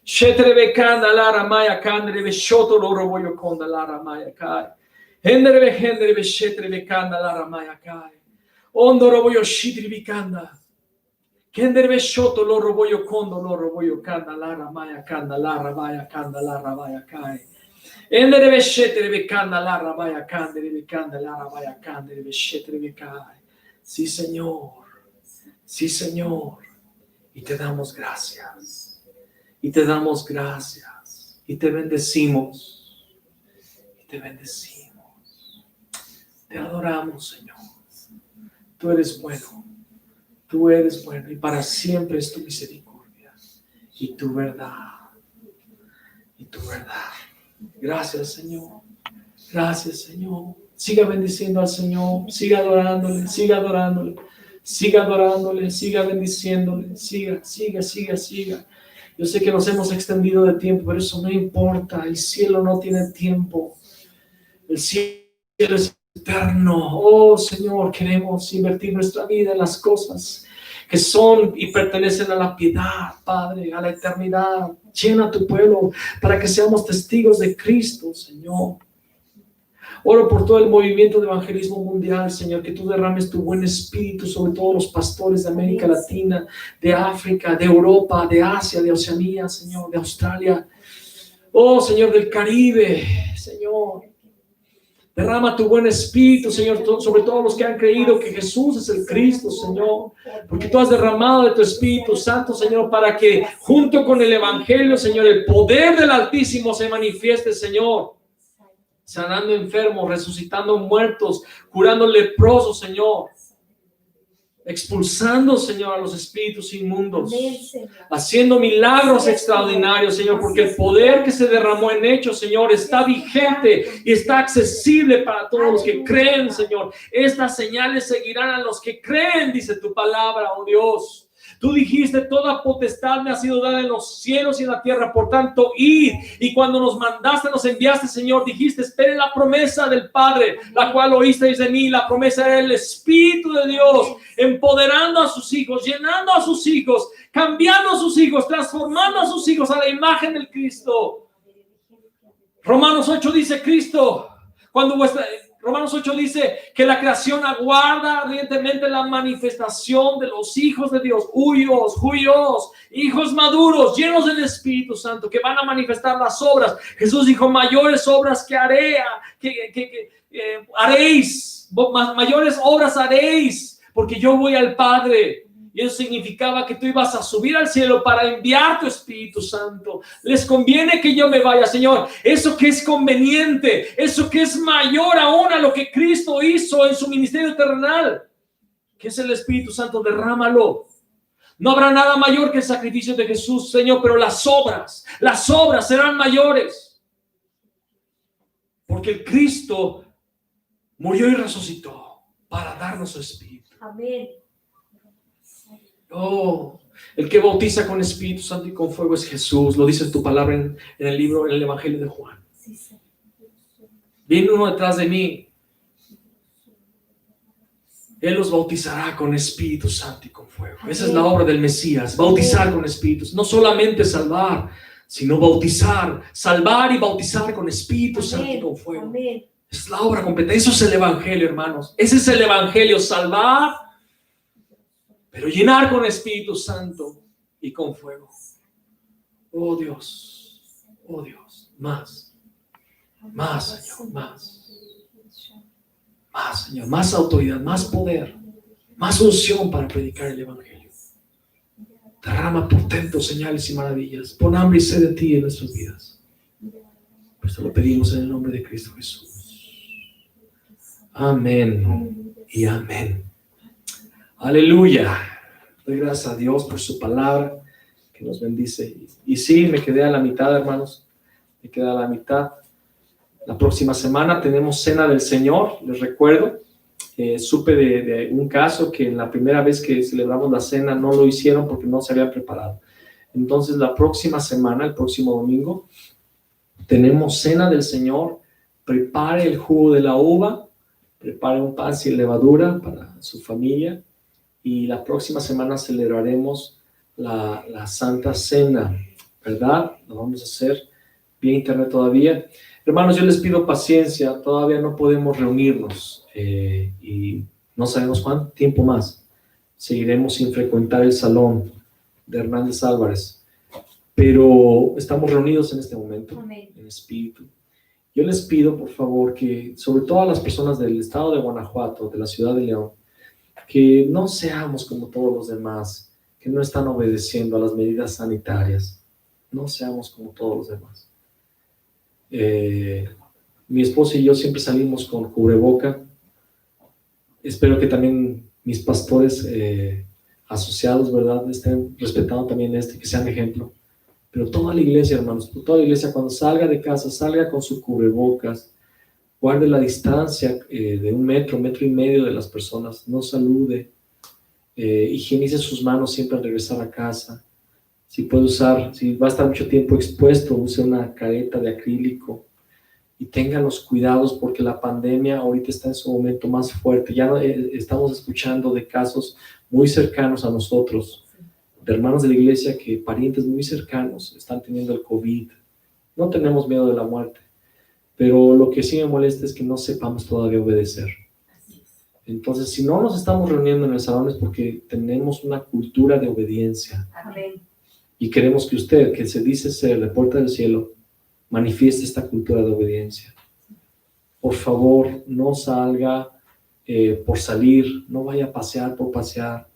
D: Shetere bekanda la ramaya, kandere beshoto loro voyo konda la ramaya kai. Hendere behendere beshetere bekanda la ramaya kai. Ondoro voyo shitri bekanda. Kender beshoto loro voyo kondo loro voyo kanda la ramaya kanda la rabaya kanda la rabaya kai. Endere beshetere bekanda la rabaya kandere bekanda la rabaya kandere beshetere bekai. Sí, Señor. Sí, Señor. Y te damos gracias. Y te damos gracias. Y te bendecimos. Y te bendecimos. Te adoramos, Señor. Tú eres bueno. Tú eres bueno. Y para siempre es tu misericordia. Y tu verdad. Y tu verdad. Gracias, Señor. Gracias, Señor. Siga bendiciendo al Señor. Siga adorándole. Siga adorándole. Siga adorándole. Siga bendiciéndole. Siga. Yo sé que nos hemos extendido de tiempo, pero eso no importa. El cielo no tiene tiempo. El cielo es eterno. Oh, Señor, queremos invertir nuestra vida en las cosas que son y pertenecen a la piedad, Padre, a la eternidad. Llena tu pueblo para que seamos testigos de Cristo, Señor. Oro por todo el movimiento de evangelismo mundial, Señor, que tú derrames tu buen espíritu sobre todos los pastores de América Latina, de África, de Europa, de Asia, de Oceanía, Señor, de Australia. Oh, Señor, del Caribe, Señor. Derrama tu buen espíritu, Señor, sobre todos los que han creído que Jesús es el Cristo, Señor. Porque tú has derramado de tu Espíritu Santo, Señor, para que junto con el Evangelio, Señor, el poder del Altísimo se manifieste, Señor. Sanando enfermos, resucitando muertos, curando leprosos, Señor. Expulsando, Señor, a los espíritus inmundos. Haciendo milagros extraordinarios, Señor, porque el poder que se derramó en hechos, Señor, está vigente y está accesible para todos los que creen, Señor. Estas señales seguirán a los que creen, dice tu palabra, oh Dios. Tú dijiste, toda potestad me ha sido dada en los cielos y en la tierra, por tanto, id. Y cuando nos mandaste, nos enviaste, Señor, dijiste, esperen la promesa del Padre, la cual oísteis de mí. La promesa era el Espíritu de Dios, empoderando a sus hijos, llenando a sus hijos, cambiando a sus hijos, transformando a sus hijos a la imagen del Cristo. Romanos 8 dice, Romanos 8 dice que la creación aguarda ardientemente la manifestación de los hijos de Dios, judíos, hijos maduros, llenos del Espíritu Santo, que van a manifestar las obras. Jesús dijo, mayores obras que haréis, mayores obras haréis, porque yo voy al Padre. Y eso significaba que tú ibas a subir al cielo para enviar tu Espíritu Santo. Les conviene que yo me vaya, Señor. Eso que es conveniente, eso que es mayor aún a lo que Cristo hizo en su ministerio terrenal, que es el Espíritu Santo, derrámalo. No habrá nada mayor que el sacrificio de Jesús, Señor, pero las obras serán mayores. Porque el Cristo murió y resucitó para darnos su Espíritu.
C: Amén.
D: Oh, el que bautiza con Espíritu Santo y con fuego es Jesús. Lo dice tu palabra en el libro, en el Evangelio de Juan. Viene uno detrás de mí, Él los bautizará con Espíritu Santo y con fuego. Esa es la obra del Mesías, bautizar con Espíritu. No solamente salvar, sino bautizar, salvar y bautizar con Espíritu Santo y con fuego.
C: Amén.
D: Es la obra completa. Eso es el Evangelio, hermanos. Ese es el Evangelio, salvar, pero llenar con Espíritu Santo y con fuego. Oh Dios, más, Señor, más, Señor, más autoridad, más poder, más unción para predicar el Evangelio. Derrama portentos, señales y maravillas. Pon hambre y sed de ti en nuestras vidas. Pues te lo pedimos en el nombre de Cristo Jesús. Amén y amén. Aleluya. Doy gracias a Dios por su palabra que nos bendice. Y sí, me quedé a la mitad, hermanos. Me quedé a la mitad. La próxima semana tenemos Cena del Señor. Les recuerdo, supe de un caso que en la primera vez que celebramos la cena no lo hicieron porque no se había preparado. Entonces la próxima semana, el próximo domingo, tenemos Cena del Señor. Prepare el jugo de la uva, prepare un pan sin levadura para su familia. Y la próxima semana celebraremos la Santa Cena, ¿verdad? Lo vamos a hacer vía internet todavía. Hermanos, yo les pido paciencia, todavía no podemos reunirnos y no sabemos cuánto tiempo más. Seguiremos sin frecuentar el salón de Hernández Álvarez, pero estamos reunidos en este momento, en espíritu. Yo les pido, por favor, que sobre todo a las personas del estado de Guanajuato, de la ciudad de León, que no seamos como todos los demás, que no están obedeciendo a las medidas sanitarias. No seamos como todos los demás. Mi esposa y yo siempre salimos con cubreboca. Espero que también mis pastores asociados, ¿verdad?, estén respetando también que sean ejemplo. Pero toda la iglesia, hermanos, toda la iglesia, cuando salga de casa, salga con su cubrebocas, guarde la distancia de 1 metro, 1,5 metros de las personas, no salude, higienice sus manos siempre al regresar a casa. Si va a estar mucho tiempo expuesto, use una careta de acrílico y tenga los cuidados porque la pandemia ahorita está en su momento más fuerte. Ya estamos escuchando de casos muy cercanos a nosotros, de hermanos de la iglesia que parientes muy cercanos están teniendo el COVID. No tenemos miedo de la muerte, pero lo que sí me molesta es que no sepamos todavía obedecer. Entonces, si no nos estamos reuniendo en el salón es porque tenemos una cultura de obediencia.
C: Amén.
D: Y queremos que usted, que se dice ser la puerta del cielo, manifieste esta cultura de obediencia. Por favor, no salga por salir, no vaya a pasear por pasear.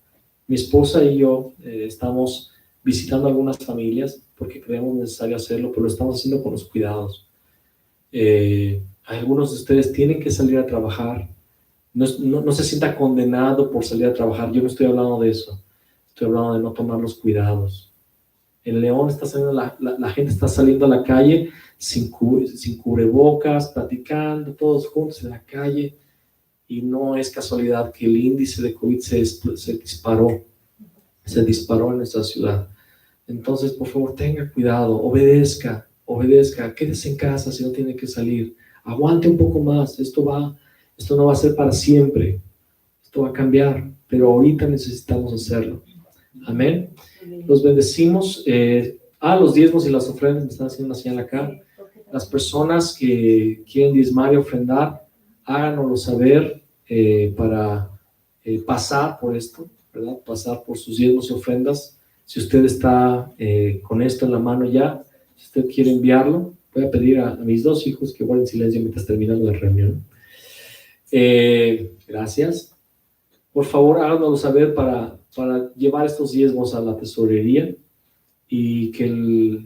D: Mi esposa y yo estamos visitando algunas familias porque creemos necesario hacerlo, pero lo estamos haciendo con los cuidados. Algunos de ustedes tienen que salir a trabajar. No se sienta condenado por salir a trabajar. Yo no estoy hablando de eso. Estoy hablando de no tomar los cuidados. En León la gente está saliendo a la calle sin cubrebocas, platicando, todos juntos en la calle. Y no es casualidad que el índice de COVID se disparó en nuestra ciudad. Entonces, por favor, tenga cuidado, obedezca, quédese en casa si no tiene que salir. Aguante un poco más, esto no va a ser para siempre, esto va a cambiar, pero ahorita necesitamos hacerlo. Amén. Los bendecimos. Los diezmos y las ofrendas, me están haciendo una señal acá. Las personas que quieren diezmar y ofrendar, háganoslo saber para pasar por esto, ¿verdad? Pasar por sus diezmos y ofrendas. Si usted está con esto en la mano ya, si usted quiere enviarlo, voy a pedir a mis 2 hijos que guarden silencio mientras terminamos la reunión. Gracias. Por favor, háganoslo saber para llevar estos diezmos a la tesorería y que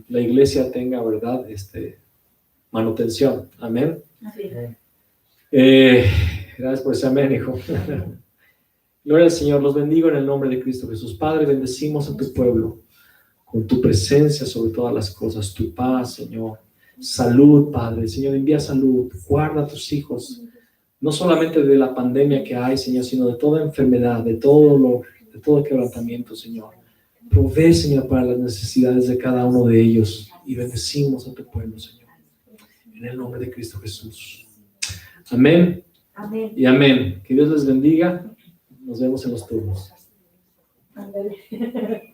D: la iglesia tenga, ¿verdad?, manutención. Amén.
C: Amén.
D: Gracias por ese amén, hijo. Gloria al Señor. Los bendigo en el nombre de Cristo Jesús. Padre, bendecimos a tu pueblo con tu presencia sobre todas las cosas, tu paz, Señor. Salud, Padre. Señor, envía salud. Guarda a tus hijos, no solamente de la pandemia que hay, Señor, sino de toda enfermedad, de todo quebrantamiento, Señor. Provee, Señor, para las necesidades de cada uno de ellos y bendecimos a tu pueblo, Señor. En el nombre de Cristo Jesús. Amén.
C: Amén.
D: Y amén. Que Dios les bendiga. Nos vemos en los turnos.
C: Ándale.